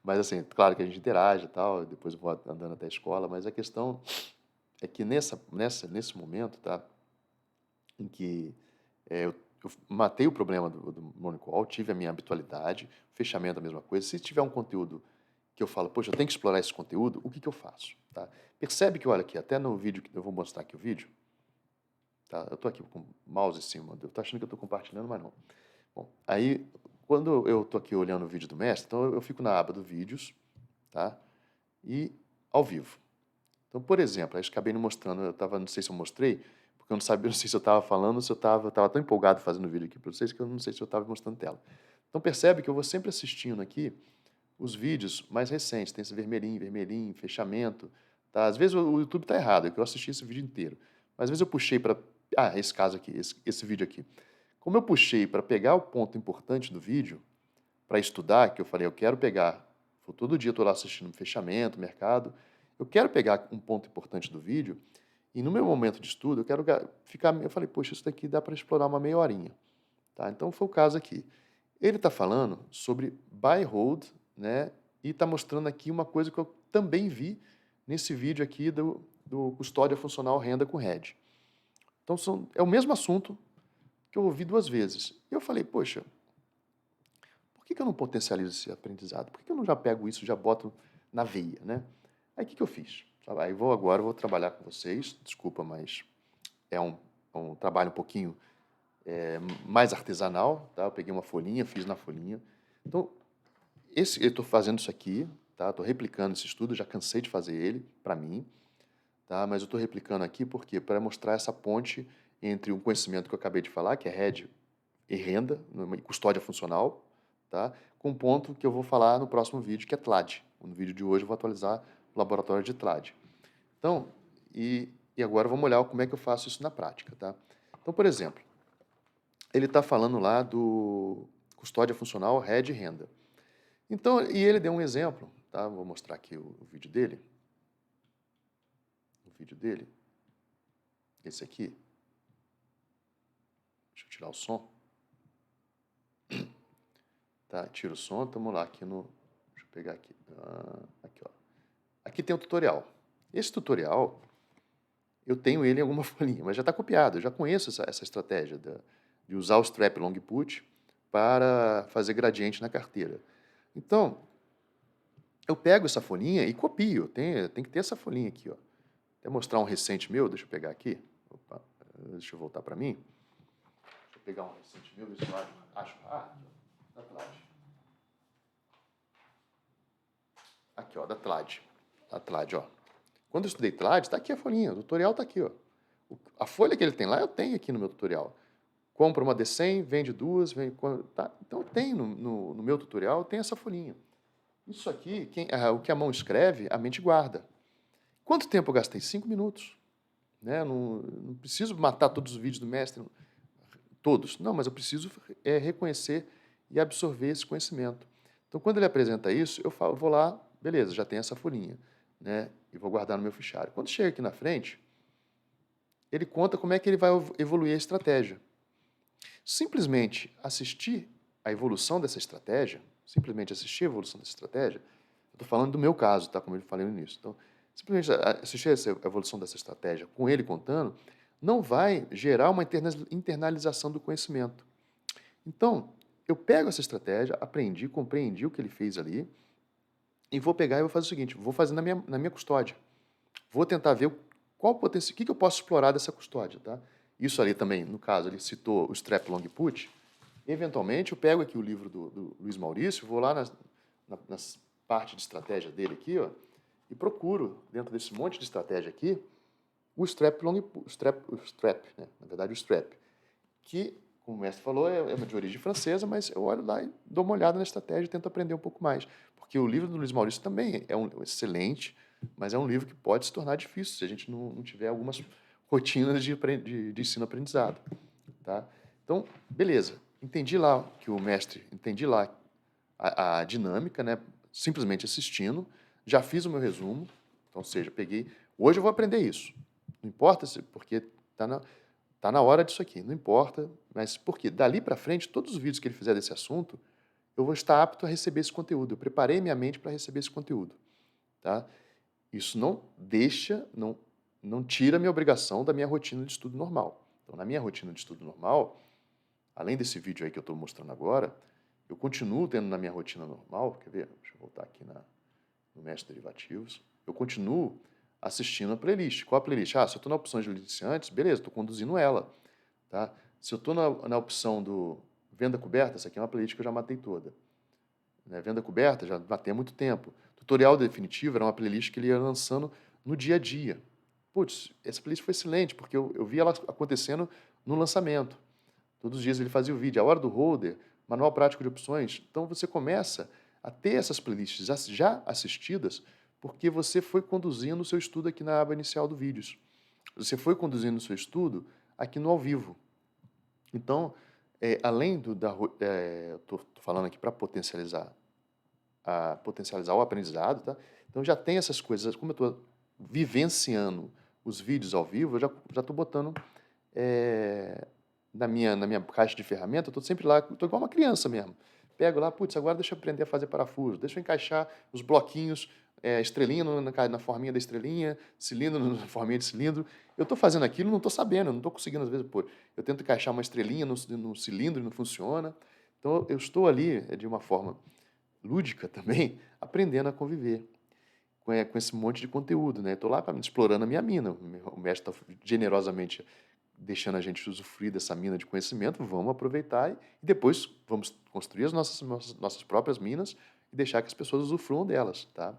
mas assim, claro que a gente interage e tal, depois eu vou andando até a escola, mas a questão é que nesse momento, tá? Em que eu matei o problema do morning call, tive a minha habitualidade, fechamento a mesma coisa. Se tiver um conteúdo que eu falo, poxa, eu tenho que explorar esse conteúdo, o que eu faço? Tá? Percebe que, olha aqui, até no vídeo, que eu vou mostrar aqui o vídeo, tá? Eu estou aqui com o mouse em cima, eu estou achando que eu estou compartilhando, mas não. Bom, aí, quando eu estou aqui olhando o vídeo do mestre, então eu fico na aba do vídeos, tá? E ao vivo. Então, por exemplo, aí eu acabei não mostrando, não sei se eu mostrei, porque eu não sabia, não sei se eu estava falando, ou se eu estava tão empolgado fazendo o vídeo aqui para vocês, que eu não sei se eu estava mostrando tela. Então, percebe que eu vou sempre assistindo aqui os vídeos mais recentes, tem esse vermelhinho, fechamento, tá? Às vezes o YouTube está errado, é que eu assisti esse vídeo inteiro. Mas às vezes eu puxei para... esse caso aqui, esse vídeo aqui. Como eu puxei para pegar o ponto importante do vídeo, para estudar, que eu falei, eu quero pegar, todo dia eu estou lá assistindo fechamento, mercado, eu quero pegar um ponto importante do vídeo e no meu momento de estudo eu quero ficar, eu falei, poxa, isso daqui dá para explorar uma meia horinha. Tá? Então foi o caso aqui. Ele está falando sobre buy hold, né? E está mostrando aqui uma coisa que eu também vi nesse vídeo aqui do custódia funcional renda com RED. Então é o mesmo assunto que eu ouvi duas vezes. E eu falei, poxa, por que eu não potencializo esse aprendizado? Por que eu não já pego isso e já boto na veia, né? Aí o que eu fiz? Aí agora eu vou trabalhar com vocês, desculpa, mas é um trabalho um pouquinho mais artesanal, tá? Eu peguei uma folhinha, fiz na folhinha. Então, eu estou fazendo isso aqui, tá? Estou replicando esse estudo, já cansei de fazer ele, para mim, tá? Mas eu estou replicando aqui porque para mostrar essa ponte entre um conhecimento que eu acabei de falar, que é RED e renda, e custódia funcional, tá? Com um ponto que eu vou falar no próximo vídeo, que é TLAD. No vídeo de hoje eu vou atualizar o laboratório de TLAD. Então, e agora vamos olhar como é que eu faço isso na prática, tá? Então, por exemplo, ele está falando lá do custódia funcional, RED e renda. Então, e ele deu um exemplo, tá? Vou mostrar aqui o vídeo dele. O vídeo dele. Esse aqui. Deixa eu tirar o som. Tá? Tira o som, estamos lá aqui no... Deixa eu pegar aqui. Aqui, ó. Aqui tem o tutorial. Esse tutorial, eu tenho ele em alguma folhinha, mas já está copiado. Eu já conheço essa estratégia de usar o strap long put para fazer gradiente na carteira. Então, eu pego essa folhinha e copio. Tem que ter essa folhinha aqui, ó. Até mostrar um recente meu, deixa eu pegar aqui. Opa, deixa eu voltar para mim. Deixa eu pegar um recente meu, ver se eu acho. Da Tlad. Aqui, ó, da Tlad. Da Tlad, ó. Quando eu estudei Tlad, está aqui a folhinha. O tutorial está aqui, ó. A folha que ele tem lá, eu tenho aqui no meu tutorial. Compra uma D100, vende duas, tá? Então tem no meu tutorial, tem essa folhinha. Isso aqui, o que a mão escreve, a mente guarda. Quanto tempo eu gastei? 5 minutos. Né? Não preciso matar todos os vídeos do mestre, todos. Não, mas eu preciso reconhecer e absorver esse conhecimento. Então, quando ele apresenta isso, eu vou lá, beleza, já tem essa folhinha, né? E vou guardar no meu fichário. Quando chega aqui na frente, ele conta como é que ele vai evoluir a estratégia. Simplesmente assistir a evolução dessa estratégia, eu estou falando do meu caso, tá? Como eu falei no início. Então, simplesmente assistir essa evolução dessa estratégia com ele contando, não vai gerar uma internalização do conhecimento. Então, eu pego essa estratégia, aprendi, compreendi o que ele fez ali, e vou pegar e vou fazer o seguinte, vou fazer na minha custódia. Vou tentar ver qual potencial, o que eu posso explorar dessa custódia, tá? Isso ali também, no caso, ele citou o strap long put. Eventualmente, eu pego aqui o livro do Luiz Maurício, vou lá nas partes de estratégia dele aqui, ó, e procuro, dentro desse monte de estratégia aqui, o strap long put, né? Na verdade, o strap, que, como o mestre falou, é de origem francesa, mas eu olho lá e dou uma olhada na estratégia e tento aprender um pouco mais. Porque o livro do Luiz Maurício também é excelente, mas é um livro que pode se tornar difícil se a gente não tiver algumas rotinas de ensino-aprendizado. Tá? Então, beleza. Entendi lá a dinâmica, né? Simplesmente assistindo, já fiz o meu resumo, então, ou seja, peguei... Hoje eu vou aprender isso. Não importa porque tá na hora disso aqui, não importa, mas porque dali para frente, todos os vídeos que ele fizer desse assunto, eu vou estar apto a receber esse conteúdo. Eu preparei minha mente para receber esse conteúdo. Tá? Isso não tira a minha obrigação da minha rotina de estudo normal. Então, na minha rotina de estudo normal, além desse vídeo aí que eu estou mostrando agora, eu continuo tendo na minha rotina normal, quer ver? Deixa eu voltar aqui no Mestre Derivativos. Eu continuo assistindo a playlist. Qual a playlist? Se eu estou na opção de iniciantes, beleza, estou conduzindo ela. Tá? Se eu estou na opção do Venda Coberta, essa aqui é uma playlist que eu já matei toda. Né? Venda Coberta, já matei há muito tempo. Tutorial Definitivo era uma playlist que ele ia lançando no dia a dia. Putz, essa playlist foi excelente, porque eu vi ela acontecendo no lançamento. Todos os dias ele fazia o vídeo. A hora do holder, manual prático de opções. Então você começa a ter essas playlists já assistidas, porque você foi conduzindo o seu estudo aqui na aba inicial do vídeos. Você foi conduzindo o seu estudo aqui no ao vivo. Então, além estou falando aqui para potencializar o aprendizado, tá? Então já tem essas coisas, como eu estou vivenciando os vídeos ao vivo, eu já estou botando na minha caixa de ferramenta, eu estou sempre lá, estou igual uma criança mesmo. Pego lá, putz, agora deixa eu aprender a fazer parafuso, deixa eu encaixar os bloquinhos, estrelinha na forminha da estrelinha, cilindro na forminha de cilindro. Eu estou fazendo aquilo, não estou sabendo, não estou conseguindo, às vezes, eu tento encaixar uma estrelinha no cilindro e não funciona. Então, eu estou ali, de uma forma lúdica também, aprendendo a conviver com esse monte de conteúdo. Estou lá explorando a minha mina. O mestre está generosamente deixando a gente usufruir dessa mina de conhecimento, vamos aproveitar e depois vamos construir as nossas próprias minas e deixar que as pessoas usufruam delas. Tá?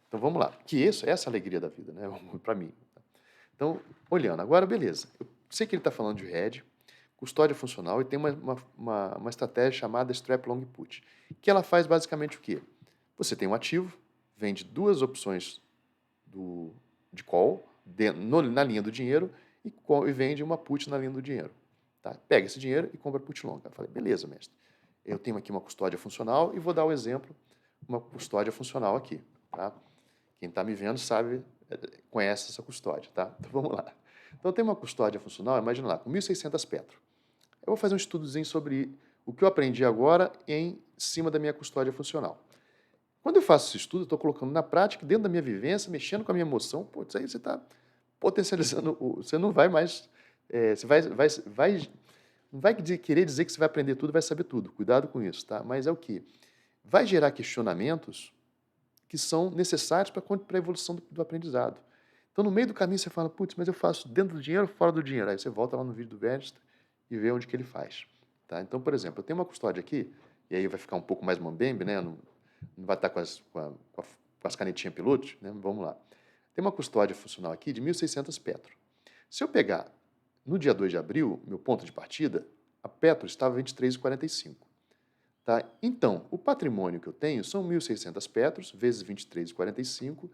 Então vamos lá, que essa é a alegria da vida, né? Para mim. Então, olhando, agora beleza, eu sei que ele está falando de RED, custódia funcional, e tem uma estratégia chamada Strap Long Put, que ela faz basicamente o quê? Você tem um ativo, vende duas opções de call na linha do dinheiro e vende uma put na linha do dinheiro. Tá? Pega esse dinheiro e compra put longa. Eu falei, beleza, mestre. Eu tenho aqui uma custódia funcional e vou dar o exemplo, uma custódia funcional aqui. Tá? Quem está me vendo sabe, conhece essa custódia. Tá? Então vamos lá. Então tem uma custódia funcional, imagina lá, com 1.600 petro. Eu vou fazer um estudozinho sobre o que eu aprendi agora em cima da minha custódia funcional. Quando eu faço esse estudo, eu estou colocando na prática, dentro da minha vivência, mexendo com a minha emoção, pô, isso aí você está potencializando, você não vai mais, você não vai querer dizer que você vai aprender tudo, vai saber tudo, cuidado com isso, tá? Mas é o quê? Vai gerar questionamentos que são necessários para a evolução do aprendizado. Então, no meio do caminho, você fala, putz, mas eu faço dentro do dinheiro ou fora do dinheiro? Aí você volta lá no vídeo do Vértice e vê onde que ele faz. Tá? Então, por exemplo, eu tenho uma custódia aqui, e aí vai ficar um pouco mais mambembe, né? Não vai estar com as canetinhas pilote, né? Vamos lá. Tem uma custódia funcional aqui de 1.600 Petro. Se eu pegar no dia 2 de abril, meu ponto de partida, a Petro estava 23,45. Tá? Então, o patrimônio que eu tenho são 1.600 Petros vezes 23,45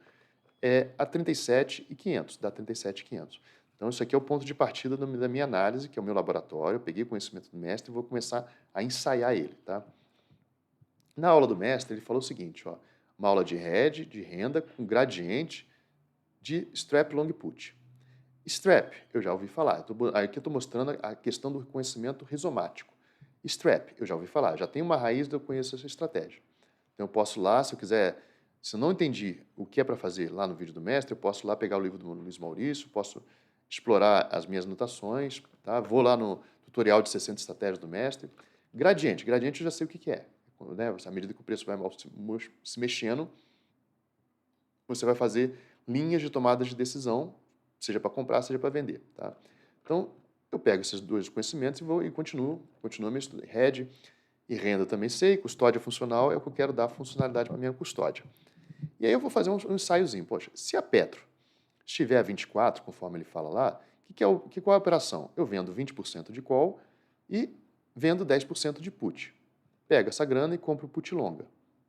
a 37.500, dá 37.500. Então, isso aqui é o ponto de partida da minha análise, que é o meu laboratório. Eu peguei o conhecimento do mestre e vou começar a ensaiar ele. Tá? Na aula do mestre, ele falou o seguinte, ó, uma aula de hedge, de renda, com gradiente de strap long put. Strap, eu já ouvi falar. Aqui eu estou mostrando a questão do conhecimento rizomático. Strap, eu já ouvi falar. Já tem uma raiz eu conheço essa estratégia. Então, eu posso lá, se eu quiser, se eu não entendi o que é para fazer lá no vídeo do mestre, eu posso lá pegar o livro do Luiz Maurício, posso explorar as minhas anotações, tá? Vou lá no tutorial de 60 estratégias do mestre. Gradiente eu já sei o que é. Né? À medida que o preço vai se mexendo, você vai fazer linhas de tomada de decisão, seja para comprar, seja para vender. Tá? Então, eu pego esses dois conhecimentos e continuo a meu estudo. Hedge e renda também sei, custódia funcional é o que eu quero dar funcionalidade para a minha custódia. E aí eu vou fazer um ensaiozinho. Poxa, se a Petro estiver a 24, conforme ele fala lá, qual é a operação? Eu vendo 20% de call e vendo 10% de put. Pego essa grana e compro put longa.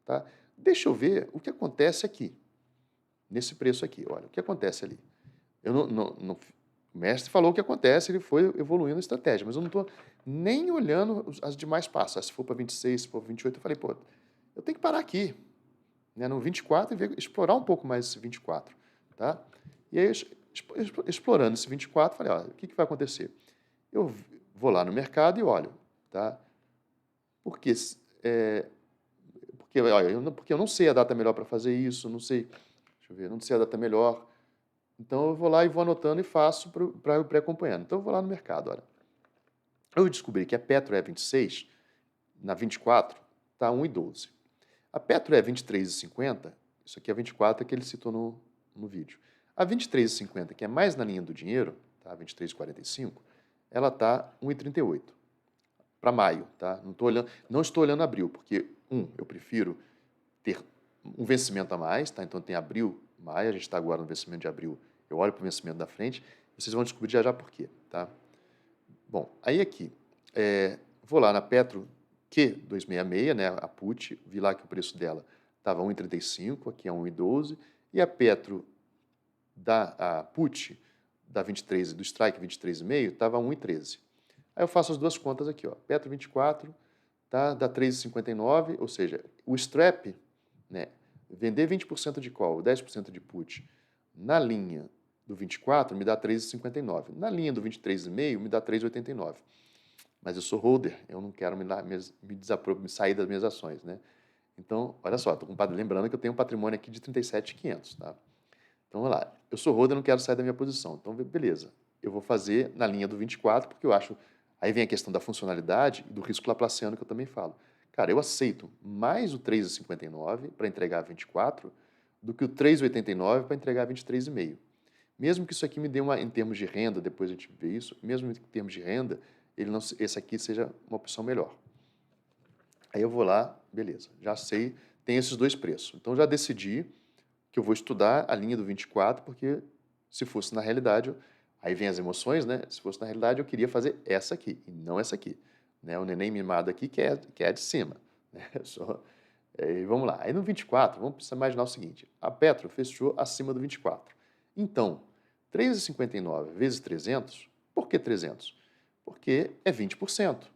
Tá? Deixa eu ver o que acontece aqui, nesse preço aqui. Olha, o que acontece ali? Eu o mestre falou o que acontece, ele foi evoluindo a estratégia, mas eu não estou nem olhando as demais passos. Se for para 26, se for para 28, eu falei, pô, eu tenho que parar aqui, né, no 24 e explorar um pouco mais esse 24. Tá? E aí, explorando esse 24, falei, olha, o que vai acontecer? Eu vou lá no mercado e olho. Tá? Porque, porque eu não sei a data melhor para fazer isso, não sei, deixa eu ver, não sei a data melhor. Então, eu vou lá e vou anotando e faço para eu acompanhando. Então, eu vou lá no mercado, olha. Eu descobri que a Petro E26, na 24, está 1,12. A Petro E23,50, isso aqui é a 24 que ele citou no vídeo. A 23,50, que é mais na linha do dinheiro, tá? 23,45, ela está 1,38 para maio. Tá? Não estou olhando abril, porque, eu prefiro ter um vencimento a mais, tá? Então tem abril, maio, a gente está agora no vencimento de abril, eu olho para o vencimento da frente, vocês vão descobrir já por quê, tá? Bom, aí aqui, vou lá na Petro Q266, né, a put, vi lá que o preço dela estava 1,35, aqui é 1,12, e a Petro a put da 23 do strike 23,5 estava 1,13. Aí eu faço as duas contas aqui, ó, Petro 24, tá, dá 3,59, ou seja, o strap, né, vender 20% de call, 10% de put na linha do 24 me dá 3,59. Na linha do 23,5 me dá 3,89. Mas eu sou holder, eu não quero me sair das minhas ações, né? Então, olha só, lembrando que eu tenho um patrimônio aqui de 37.500, tá? Então, vamos lá. Eu sou holder, eu não quero sair da minha posição. Então, beleza. Eu vou fazer na linha do 24, porque eu acho... Aí vem a questão da funcionalidade e do risco laplaciano que eu também falo. Cara, eu aceito mais o 3,59 para entregar 24 do que o 3,89 para entregar 23,5. Mesmo que isso aqui me dê em termos de renda, depois a gente vê isso, mesmo em termos de renda, esse aqui seja uma opção melhor. Aí eu vou lá, beleza, já sei, tem esses dois preços. Então já decidi que eu vou estudar a linha do 24, porque se fosse na realidade, aí vem as emoções, né? Se fosse na realidade, eu queria fazer essa aqui, e não essa aqui. Né? O neném mimado aqui que é a de cima. Né? Vamos lá. Aí no 24, vamos imaginar o seguinte, a Petro fechou acima do 24. Então, 3,59 vezes 300, por que 300? Porque é 20%.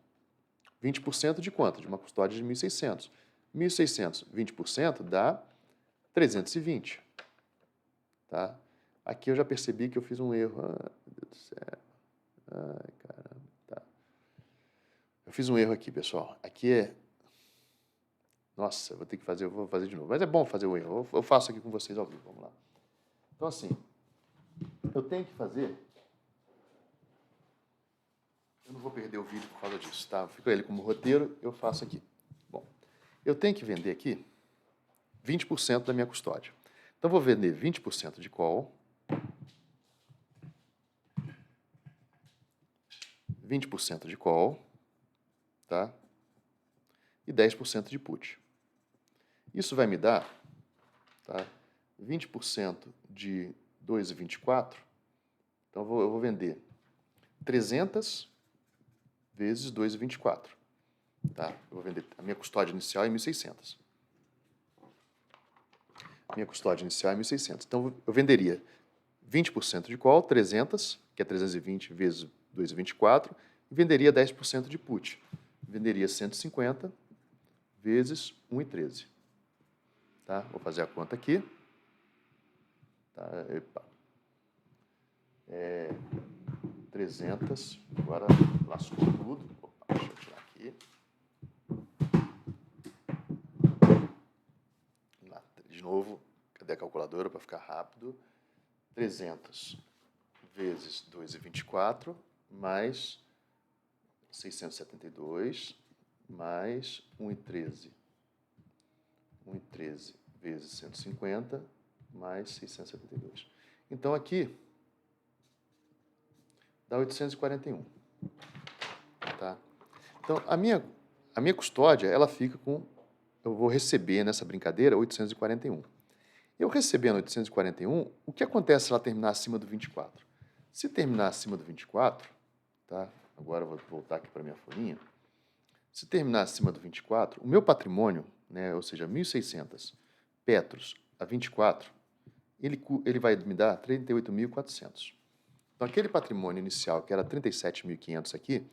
20% de quanto? De uma custódia de 1.600. 1.600, 20% dá 320. Tá? Aqui eu já percebi que eu fiz um erro. Ah, meu Deus do céu. Ai, caramba. Tá. Eu fiz um erro aqui, pessoal. Aqui é... Nossa, eu vou ter que fazer, eu vou fazer de novo. Mas é bom fazer o erro. Eu faço aqui com vocês ao vivo. Vamos lá. Então, assim, eu tenho que fazer... Eu não vou perder o vídeo por causa disso, tá? Fica ele como roteiro, eu faço aqui. Bom, eu tenho que vender aqui 20% da minha custódia. Então, eu vou vender 20% de call, 20% de call, tá? E 10% de put. Isso vai me dar, tá? 20% de 2,24. Então, eu vou vender 300 vezes 2,24. Tá? Eu vou vender, a minha custódia inicial é 1.600. Minha custódia inicial é 1.600. Então, eu venderia 20% de call, 300, que é 320 vezes 2,24, e venderia 10% de put. Venderia 150 vezes 1,13. Tá? Vou fazer a conta aqui. Tá? Epa. 300, agora lascou tudo. Opa, deixa eu tirar aqui. Lá, de novo, cadê a calculadora para ficar rápido? 300 vezes 2,24 mais 672 mais 1,13. 1,13 vezes 150 mais 672. Então, aqui dá 841. Tá? Então, a minha custódia, ela fica com... Eu vou receber nessa brincadeira 841. Eu recebendo 841, o que acontece se ela terminar acima do 24? Se terminar acima do 24, tá? Agora eu vou voltar aqui para a minha folhinha. Se terminar acima do 24, o meu patrimônio, né, ou seja, 1.600 petros a 24, ele vai me dar 38.400. Então, aquele patrimônio inicial, que era 37.500 aqui,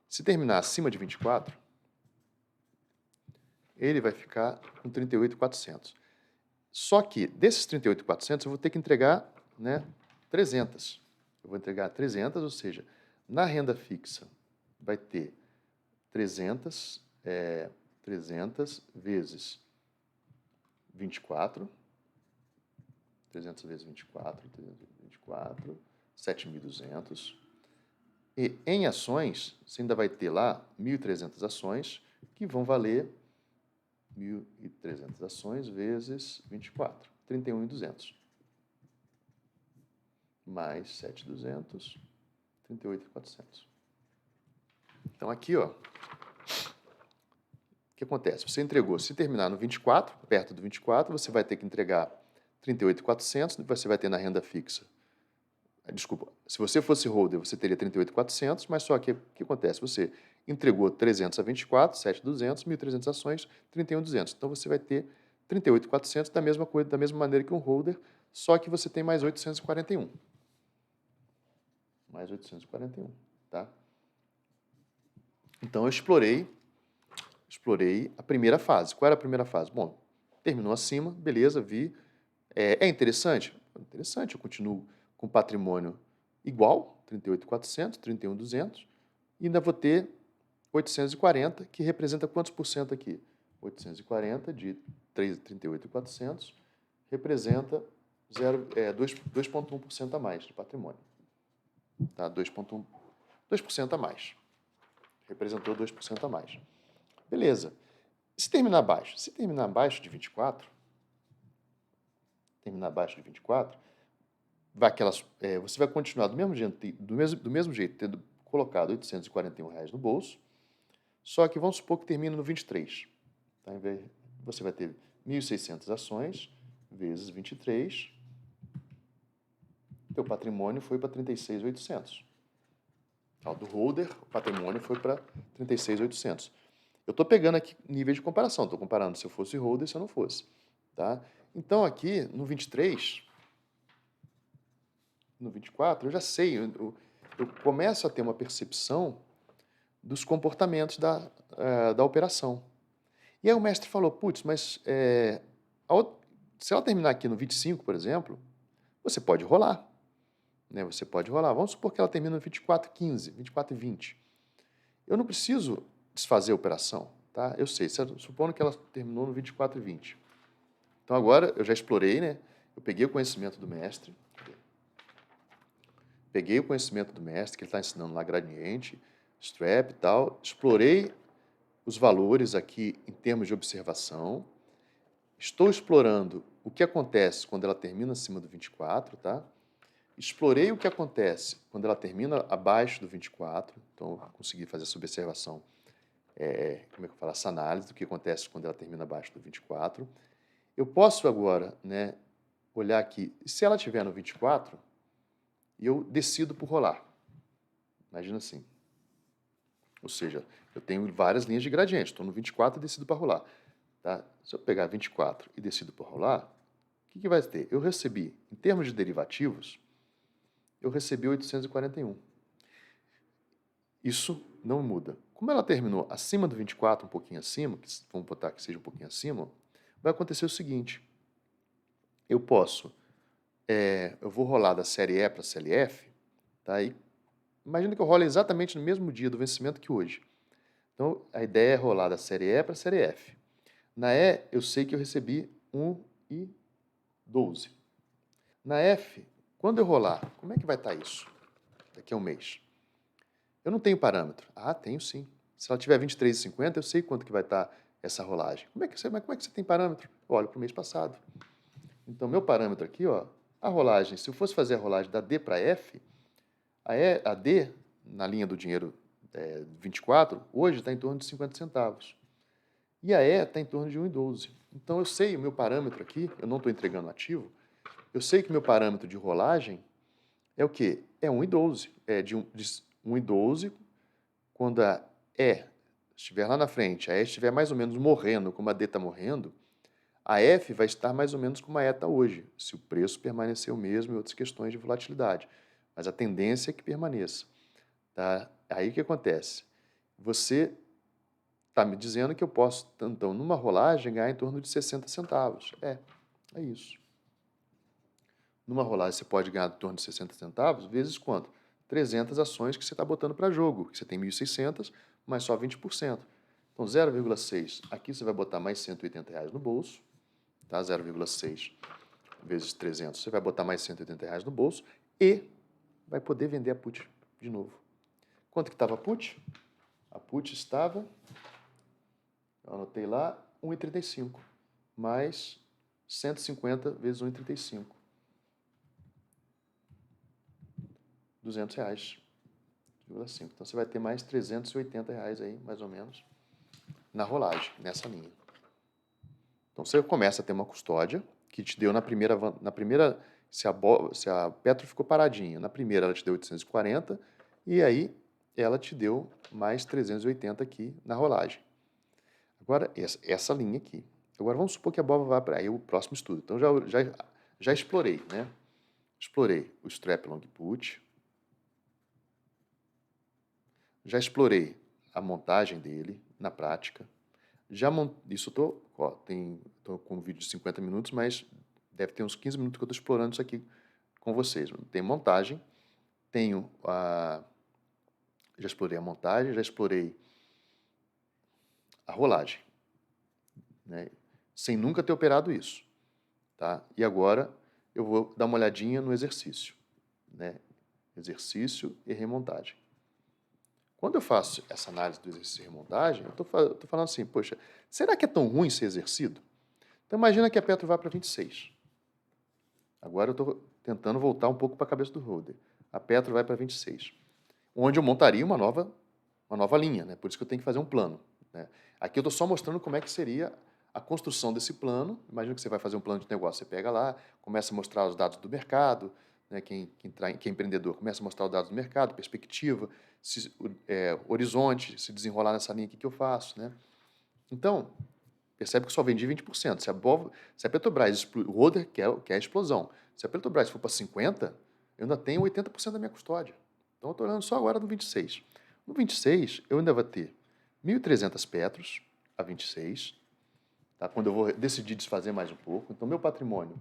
se terminar acima de 24, ele vai ficar com 38.400. Só que, desses 38.400, eu vou ter que entregar, né, 300. Eu vou entregar 300, ou seja, na renda fixa vai ter 300 vezes 24, 300 vezes 24, 324, 7.200. E em ações, você ainda vai ter lá 1.300 ações, que vão valer 1.300 ações vezes 24, 31.200. Mais 7.200, 38.400. Então, aqui, ó, o que acontece? Você entregou, se terminar no 24, perto do 24, você vai ter que entregar 38.400, você vai ter na renda fixa. Desculpa, se você fosse holder, você teria 38.400, mas só que o que acontece? Você entregou 300 a 24, 7.200, 1.300 ações, 31.200. Então, você vai ter 38.400 da mesma coisa, da mesma maneira que um holder, só que você tem mais 841. Mais 841, tá? Então, eu explorei a primeira fase. Qual era a primeira fase? Bom, terminou acima, beleza, vi. É interessante? Interessante, eu continuo com patrimônio igual, 38.400, 31.200, e ainda vou ter 840, que representa quantos por cento aqui? 840 de 38.400 representa 2,1% a mais de patrimônio. Tá? 2% a mais. Representou 2% a mais. Beleza. Se terminar abaixo? Se terminar abaixo de 24, você vai continuar do mesmo jeito, tendo colocado R$ 841 no bolso, só que vamos supor que termine no 23. Tá? Você vai ter 1.600 ações vezes 23, teu patrimônio foi para 36.800. Do holder, o patrimônio foi para 36.800. Eu estou pegando aqui nível de comparação, estou comparando se eu fosse holder e se eu não fosse. Tá? Então, aqui, no 23, no 24, eu já sei, eu começo a ter uma percepção dos comportamentos da operação. E aí o mestre falou, putz, mas se ela terminar aqui no 25, por exemplo, você pode rolar. Né? Você pode rolar. Vamos supor que ela termina no 24,15, 24,20. Eu não preciso desfazer a operação, tá? Eu sei, supondo que ela terminou no 24,20. Então, agora, eu já explorei, né? Eu peguei o conhecimento do mestre, que ele está ensinando lá gradiente, strap e tal, explorei os valores aqui em termos de observação, estou explorando o que acontece quando ela termina acima do 24, tá? Explorei o que acontece quando ela termina abaixo do 24, então eu consegui fazer essa observação, como é que eu falo, essa análise do que acontece quando ela termina abaixo do 24. Eu posso agora, né, olhar aqui, se ela estiver no 24, eu decido por rolar. Imagina assim. Ou seja, eu tenho várias linhas de gradiente, estou no 24 e decido para rolar. Tá? Se eu pegar 24 e decido por rolar, o que vai ter? Eu recebi, em termos de derivativos, eu recebi 841. Isso não muda. Como ela terminou acima do 24, um pouquinho acima, vamos botar que seja um pouquinho acima, vai acontecer o seguinte. Eu vou rolar da série E para a série F, tá? E imagina que eu rolo exatamente no mesmo dia do vencimento que hoje. Então, a ideia é rolar da série E para a série F. Na E, eu sei que eu recebi 1,12. Na F, quando eu rolar, como é que vai estar isso daqui a um mês? Eu não tenho parâmetro. Ah, tenho sim. Se ela tiver 23,50, eu sei quanto que vai estar essa rolagem. Como é que você tem parâmetro? Eu olho para o mês passado. Então, meu parâmetro aqui, ó, a rolagem, se eu fosse fazer a rolagem da D para F, a D, na linha do dinheiro 24, hoje está em torno de 50 centavos. E a E está em torno de 1,12. Então, eu sei o meu parâmetro aqui, eu não estou entregando ativo, eu sei que meu parâmetro de rolagem é o quê? É 1,12. É de 1,12 quando a E estiver lá na frente, a E estiver mais ou menos morrendo como a D está morrendo, a F vai estar mais ou menos como a E está hoje, se o preço permanecer o mesmo e outras questões de volatilidade. Mas a tendência é que permaneça. Tá? Aí o que acontece? Você está me dizendo que eu posso, então, numa rolagem, ganhar em torno de 60 centavos. É isso. Numa rolagem você pode ganhar em torno de 60 centavos, vezes quanto? 300 ações que você está botando para jogo, que você tem 1.600, mas só 20%. Então, 0,6, aqui você vai botar mais R$ 180 no bolso, tá? 0,6 vezes 300, você vai botar mais R$ 180 no bolso e vai poder vender a put de novo. Quanto que estava a put? A put estava, eu anotei lá, 1,35, mais 150 vezes 1,35. R$ 200,5. Então, você vai ter mais R$ 380 aí, mais ou menos, na rolagem, nessa linha. Então, você começa a ter uma custódia que te deu na primeira se a Petro ficou paradinha, na primeira ela te deu 840 e aí ela te deu mais 380 aqui na rolagem. Agora, essa linha aqui. Agora, vamos supor que a BOVA vá para aí o próximo estudo. Então, já explorei, né? Explorei o Strap Long Put, já explorei a montagem dele na prática. Isso eu tô com um vídeo de 50 minutos, mas deve ter uns 15 minutos que eu estou explorando isso aqui com vocês. Tem montagem, já explorei a montagem, já explorei a rolagem, né? Sem nunca ter operado isso, tá? E agora eu vou dar uma olhadinha no exercício, né? Exercício e remontagem. Quando eu faço essa análise do exercício e remontagem, eu estou falando assim, poxa, será que é tão ruim ser exercido? Então imagina que a Petro vá para 26. Agora eu estou tentando voltar um pouco para a cabeça do holder. A Petro vai para 26, onde eu montaria uma nova linha, né? Por isso que eu tenho que fazer um plano, né? Aqui eu estou só mostrando como é que seria a construção desse plano. Imagina que você vai fazer um plano de negócio, você pega lá, começa a mostrar os dados do mercado, né? Quem é empreendedor começa a mostrar os dados do mercado, perspectiva, horizonte, se desenrolar nessa linha aqui que eu faço, né? Então, percebe que só vendi 20%. Se a Petrobras, o holder quer a explosão. Se a Petrobras for para 50%, eu ainda tenho 80% da minha custódia. Então, eu estou olhando só agora no 26. No 26, eu ainda vou ter 1.300 Petros a 26, tá? Quando eu vou decidir desfazer mais um pouco. Então, meu patrimônio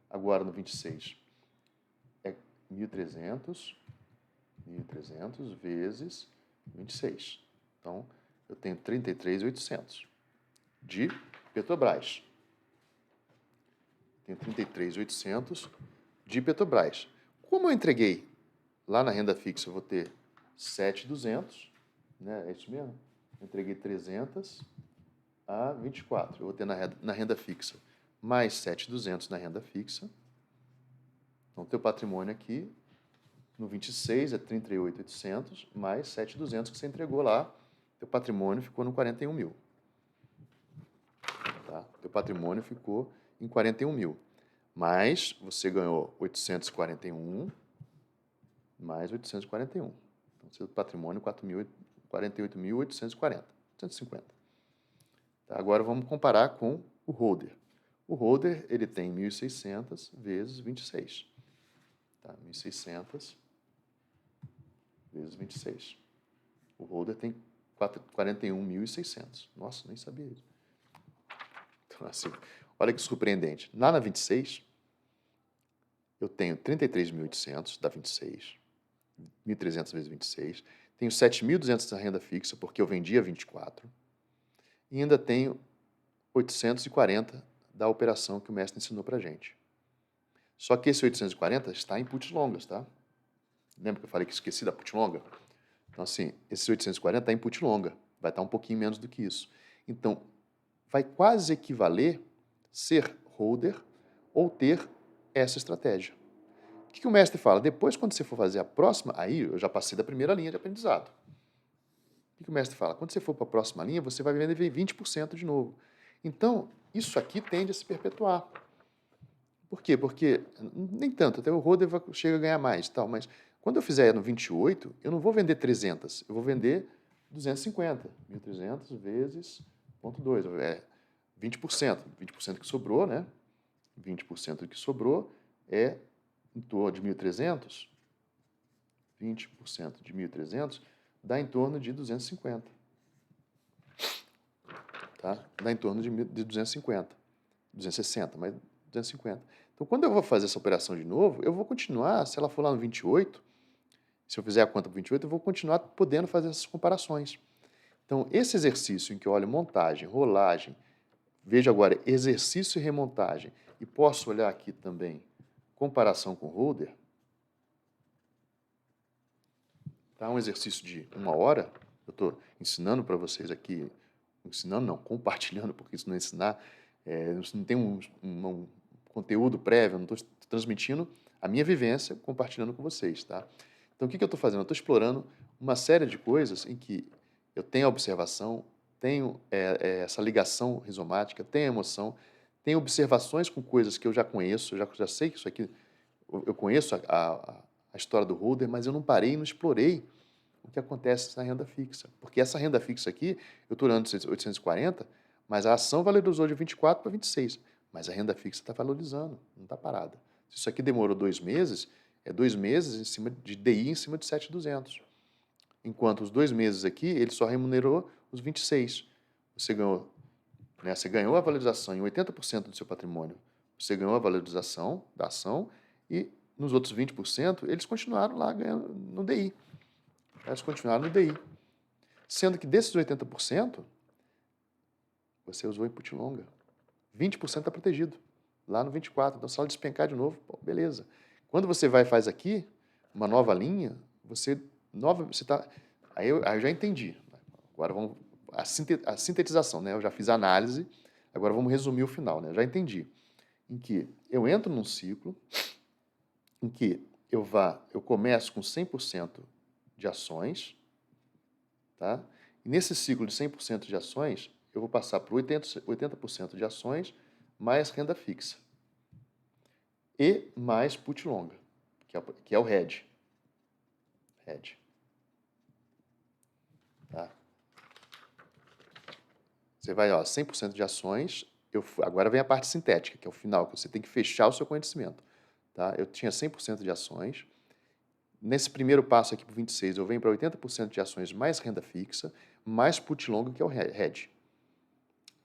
agora no 26 é 1.300 vezes 26. Então, eu tenho 33.800 de Petrobras. Tenho 33.800 de Petrobras. Como eu entreguei lá na renda fixa, eu vou ter 7.200, né? É isso mesmo? Eu entreguei 300 a 24. Eu vou ter na renda fixa mais 7.200 na renda fixa. Então, teu patrimônio aqui, no 26 é 38.800, mais 7.200 que você entregou lá. Teu patrimônio ficou no 41 mil. Tá? Teu patrimônio ficou em 41 mil. Mas você ganhou 841 mais 841. Então, seu patrimônio 48.840, 850. Tá? Agora vamos comparar com o holder. O holder ele tem 1.600 vezes 26. Tá? 1.600 vezes 26. O holder tem 41.600. Nossa, nem sabia isso. Então, assim, olha que surpreendente. Lá na 26, eu tenho 33.800 da 26, 1.300 vezes 26, tenho 7.200 da renda fixa, porque eu vendi a 24, e ainda tenho 840 da operação que o mestre ensinou para a gente. Só que esse 840 está em puts longas, tá? Lembra que eu falei que esqueci da put longa? Então, assim, esse 840 está em put longa, vai estar um pouquinho menos do que isso. Então, vai quase equivaler ser holder ou ter essa estratégia. O que o mestre fala? Depois, quando você for fazer a próxima, aí eu já passei da primeira linha de aprendizado. O que o mestre fala? Quando você for para a próxima linha, você vai vender 20% de novo. Então, isso aqui tende a se perpetuar. Por quê? Porque nem tanto, até o holder chega a ganhar mais, tal, mas quando eu fizer no 28, eu não vou vender 300, eu vou vender 250. 1.300 vezes 0,2, é 20%. 20% que sobrou, né? 20% que sobrou é em torno de 1.300. 20% de 1.300 dá em torno de 250. Tá? Dá em torno de 250. 260, mas 250. Então, quando eu vou fazer essa operação de novo, eu vou continuar, se ela for lá no 28, se eu fizer a conta para 28, eu vou continuar podendo fazer essas comparações. Então, esse exercício em que eu olho montagem, rolagem, vejo agora exercício e remontagem, e posso olhar aqui também comparação com holder, tá? Um exercício de 1 hora, eu estou ensinando para vocês aqui, ensinando não, compartilhando, porque isso não é ensinar, não tem um conteúdo prévio, não estou transmitindo a minha vivência, compartilhando com vocês, tá? Então, o que eu estou fazendo? Eu estou explorando uma série de coisas em que eu tenho a observação, tenho essa ligação rizomática, tenho a emoção, tenho observações com coisas que eu já conheço, eu já sei que isso aqui, eu conheço a história do holder, mas eu não parei e não explorei o que acontece na renda fixa. Porque essa renda fixa aqui, eu estou olhando 840, mas a ação valorizou de 24 para 26. Mas a renda fixa está valorizando, não está parada. Se isso aqui demorou 2 meses, é 2 meses em cima de DI em cima de 7.200. Enquanto os 2 meses aqui, ele só remunerou os 26. Você ganhou, né, você ganhou a valorização em 80% do seu patrimônio. Você ganhou a valorização da ação e nos outros 20%, eles continuaram lá ganhando no DI. Eles continuaram no DI. Sendo que desses 80%, você usou input longa. 20% está protegido, lá no 24. Então, se ela despencar de novo, pô, beleza. Quando você vai e faz aqui, uma nova linha, você está... Aí eu já entendi. Agora vamos... A sintetização, né? Eu já fiz a análise, agora vamos resumir o final, né? Eu já entendi. Em que eu entro num ciclo, em que eu começo com 100% de ações, tá? E nesse ciclo de 100% de ações, eu vou passar para 80% de ações mais renda fixa. E mais put longa, que é o hedge. Hedge. Tá? Você vai, ó, 100% de ações, agora vem a parte sintética, que é o final, que você tem que fechar o seu conhecimento. Tá? Eu tinha 100% de ações. Nesse primeiro passo aqui para 26, eu venho para 80% de ações mais renda fixa, mais put longa, que é o hedge.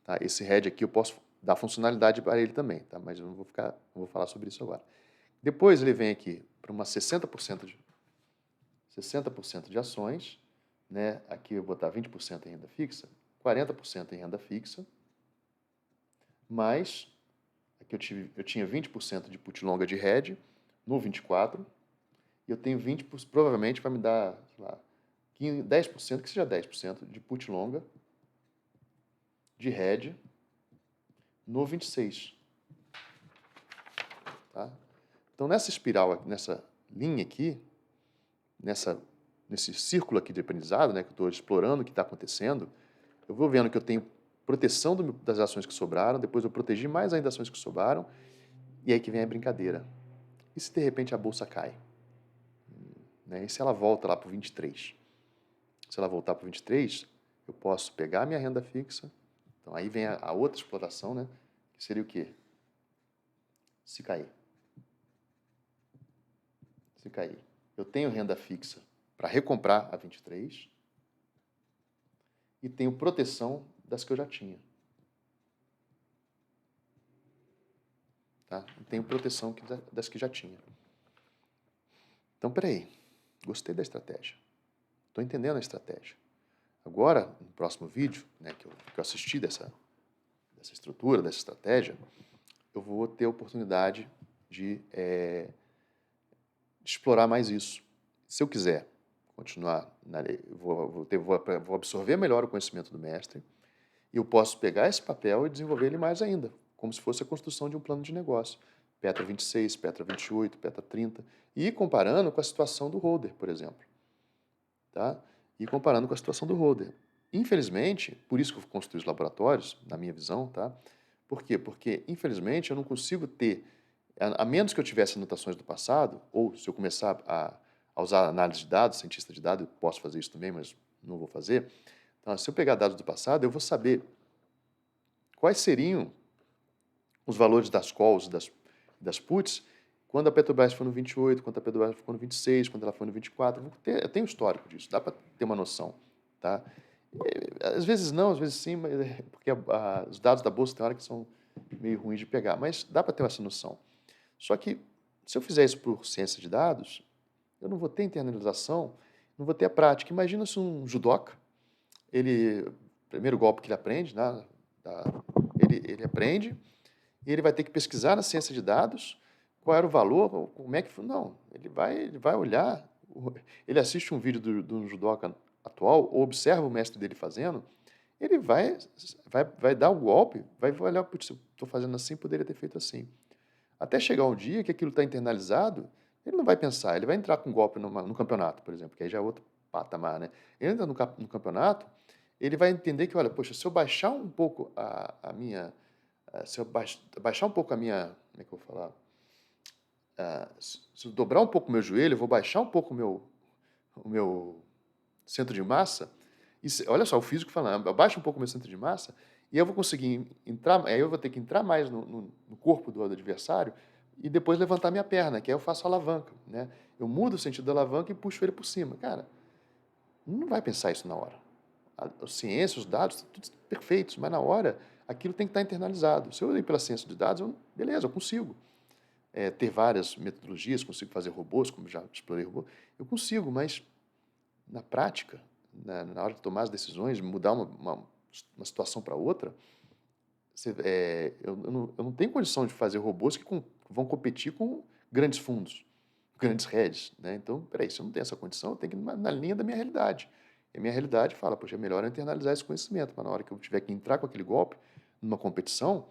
Tá? Esse hedge aqui eu posso dar funcionalidade para ele também, tá? Mas eu não vou falar sobre isso agora. Depois ele vem aqui para uma 60% de ações, né? Aqui eu vou botar 20% em renda fixa, 40% em renda fixa, mais, aqui eu tinha 20% de put longa de hedge no 24, e eu tenho 20%, provavelmente vai me dar, sei lá, 10%, que seja 10% de put longa de hedge no 26. Tá? Então, nessa espiral, nessa linha aqui, nesse círculo aqui de aprendizado, né, que eu estou explorando o que está acontecendo, eu vou vendo que eu tenho proteção das ações que sobraram, depois eu protegi mais ainda ações que sobraram, e aí que vem a brincadeira. E se de repente a bolsa cai? Né? E se ela volta lá para o 23? Se ela voltar para o 23, eu posso pegar a minha renda fixa. Então aí vem a outra exploração, né? Que seria o quê? Se cair. Se cair. Eu tenho renda fixa para recomprar a 23 e tenho proteção das que eu já tinha. Tá? Eu tenho proteção das que já tinha. Então, peraí. Gostei da estratégia. Estou entendendo a estratégia. Agora, no próximo vídeo, né, que eu assisti dessa estrutura, dessa estratégia, eu vou ter a oportunidade de explorar mais isso. Se eu quiser continuar, vou absorver melhor o conhecimento do mestre e eu posso pegar esse papel e desenvolver ele mais ainda, como se fosse a construção de um plano de negócio. Petra 26, Petra 28, Petra 30, e ir comparando com a situação do holder, por exemplo. Tá? E comparando com a situação do holder. Infelizmente, por isso que eu construí os laboratórios, na minha visão, tá? Por quê? Porque, infelizmente, eu não consigo ter, a menos que eu tivesse anotações do passado, ou se eu começar a usar análise de dados, cientista de dados, eu posso fazer isso também, mas não vou fazer. Então, se eu pegar dados do passado, eu vou saber quais seriam os valores das calls, das puts, quando a Petrobras foi no 28, quando a Petrobras foi no 26, quando ela foi no 24. Eu tenho histórico disso, dá para ter uma noção. Tá? Às vezes não, às vezes sim, porque os dados da Bolsa tem hora que são meio ruins de pegar, mas dá para ter essa noção. Só que, se eu fizer isso por ciência de dados, eu não vou ter internalização, não vou ter a prática. Imagina se um judoca, o primeiro golpe que ele aprende, né, ele aprende, e ele vai ter que pesquisar na ciência de dados qual era o valor, como é que... Não, ele vai olhar, ele assiste um vídeo do judoca atual, ou observa o mestre dele fazendo, ele vai dar o golpe, vai olhar, putz, estou fazendo assim, poderia ter feito assim. Até chegar um dia que aquilo está internalizado, ele não vai pensar, ele vai entrar com um golpe no campeonato, por exemplo, que aí já é outro patamar, né? Ele entra no campeonato, ele vai entender que, olha, poxa, se eu baixar um pouco a minha... Se eu baixar um pouco a minha... Como é que eu vou falar? Se eu dobrar um pouco o meu joelho, eu vou baixar um pouco o meu centro de massa, e olha só, o físico falando, abaixa um pouco o meu centro de massa, e eu vou conseguir entrar, aí eu vou ter que entrar mais no corpo do adversário e depois levantar minha perna, que aí eu faço a alavanca, né? Eu mudo o sentido da alavanca e puxo ele por cima. Cara, não vai pensar isso na hora. A ciência, os dados, tudo perfeitos, mas na hora aquilo tem que estar internalizado. Se eu ir pela ciência de dados, beleza, eu consigo. Ter várias metodologias, consigo fazer robôs, como já explorei robô, eu consigo, mas na prática, na hora de tomar as decisões, mudar uma situação para outra, eu não tenho condição de fazer robôs que vão competir com grandes fundos, grandes hedges, né? Então, peraí, se eu não tenho essa condição, eu tenho que ir na linha da minha realidade. E a minha realidade fala, poxa, é melhor eu internalizar esse conhecimento, mas na hora que eu tiver que entrar com aquele golpe, numa competição,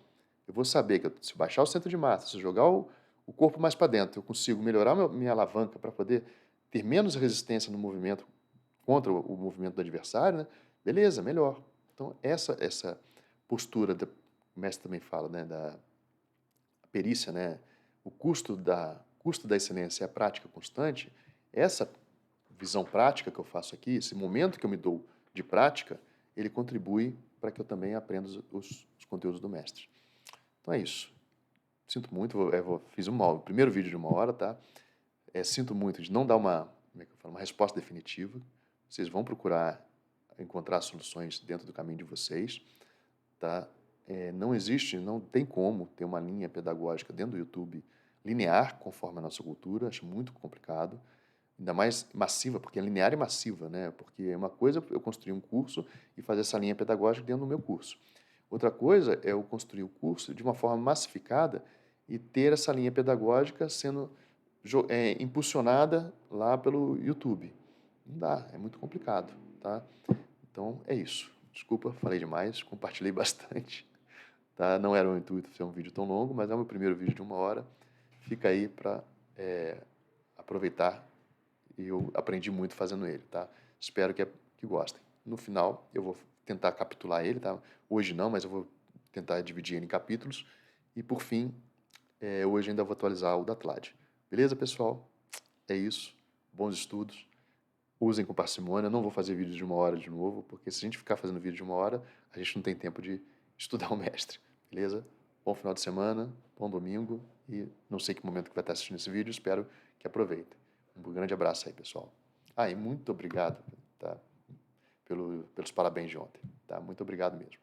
eu vou saber que se baixar o centro de massa, se eu jogar o corpo mais para dentro, eu consigo melhorar minha alavanca para poder ter menos resistência no movimento contra o movimento do adversário, né? Beleza, melhor. Então, essa postura, o mestre também fala, né, da perícia, né, o custo da excelência e a prática constante, essa visão prática que eu faço aqui, esse momento que eu me dou de prática, ele contribui para que eu também aprenda os conteúdos do mestre. Então é isso. Sinto muito, fiz o primeiro vídeo de 1 hora, tá? Sinto muito de não dar como é que eu falo, uma resposta definitiva. Vocês vão procurar encontrar soluções dentro do caminho de vocês, tá? Não tem como ter uma linha pedagógica dentro do YouTube linear, conforme a nossa cultura, acho muito complicado. ainda mais massiva, porque é linear e massiva, né? Porque é uma coisa eu construir um curso e fazer essa linha pedagógica dentro do meu curso. Outra coisa é eu construir o curso de uma forma massificada e ter essa linha pedagógica sendo impulsionada lá pelo YouTube. Não dá, é muito complicado, tá? Então é isso. Desculpa, falei demais, compartilhei bastante, tá? Não era o intuito ser um vídeo tão longo, mas é o meu primeiro vídeo de 1 hora. Fica aí para aproveitar e eu aprendi muito fazendo ele, tá? Espero que gostem. No final, eu vou tentar capitular ele, tá? Hoje não, mas eu vou tentar dividir ele em capítulos. E por fim, hoje ainda vou atualizar o da TLAD. Beleza, pessoal? É isso. Bons estudos. Usem com parcimônia. Não vou fazer vídeos de 1 hora de novo, porque se a gente ficar fazendo vídeo de 1 hora, a gente não tem tempo de estudar o mestre. Beleza? Bom final de semana, bom domingo e não sei que momento que vai estar assistindo esse vídeo, espero que aproveitem. Um grande abraço aí, pessoal. Ah, e muito obrigado, tá? Pelos parabéns de ontem, tá? Muito obrigado mesmo.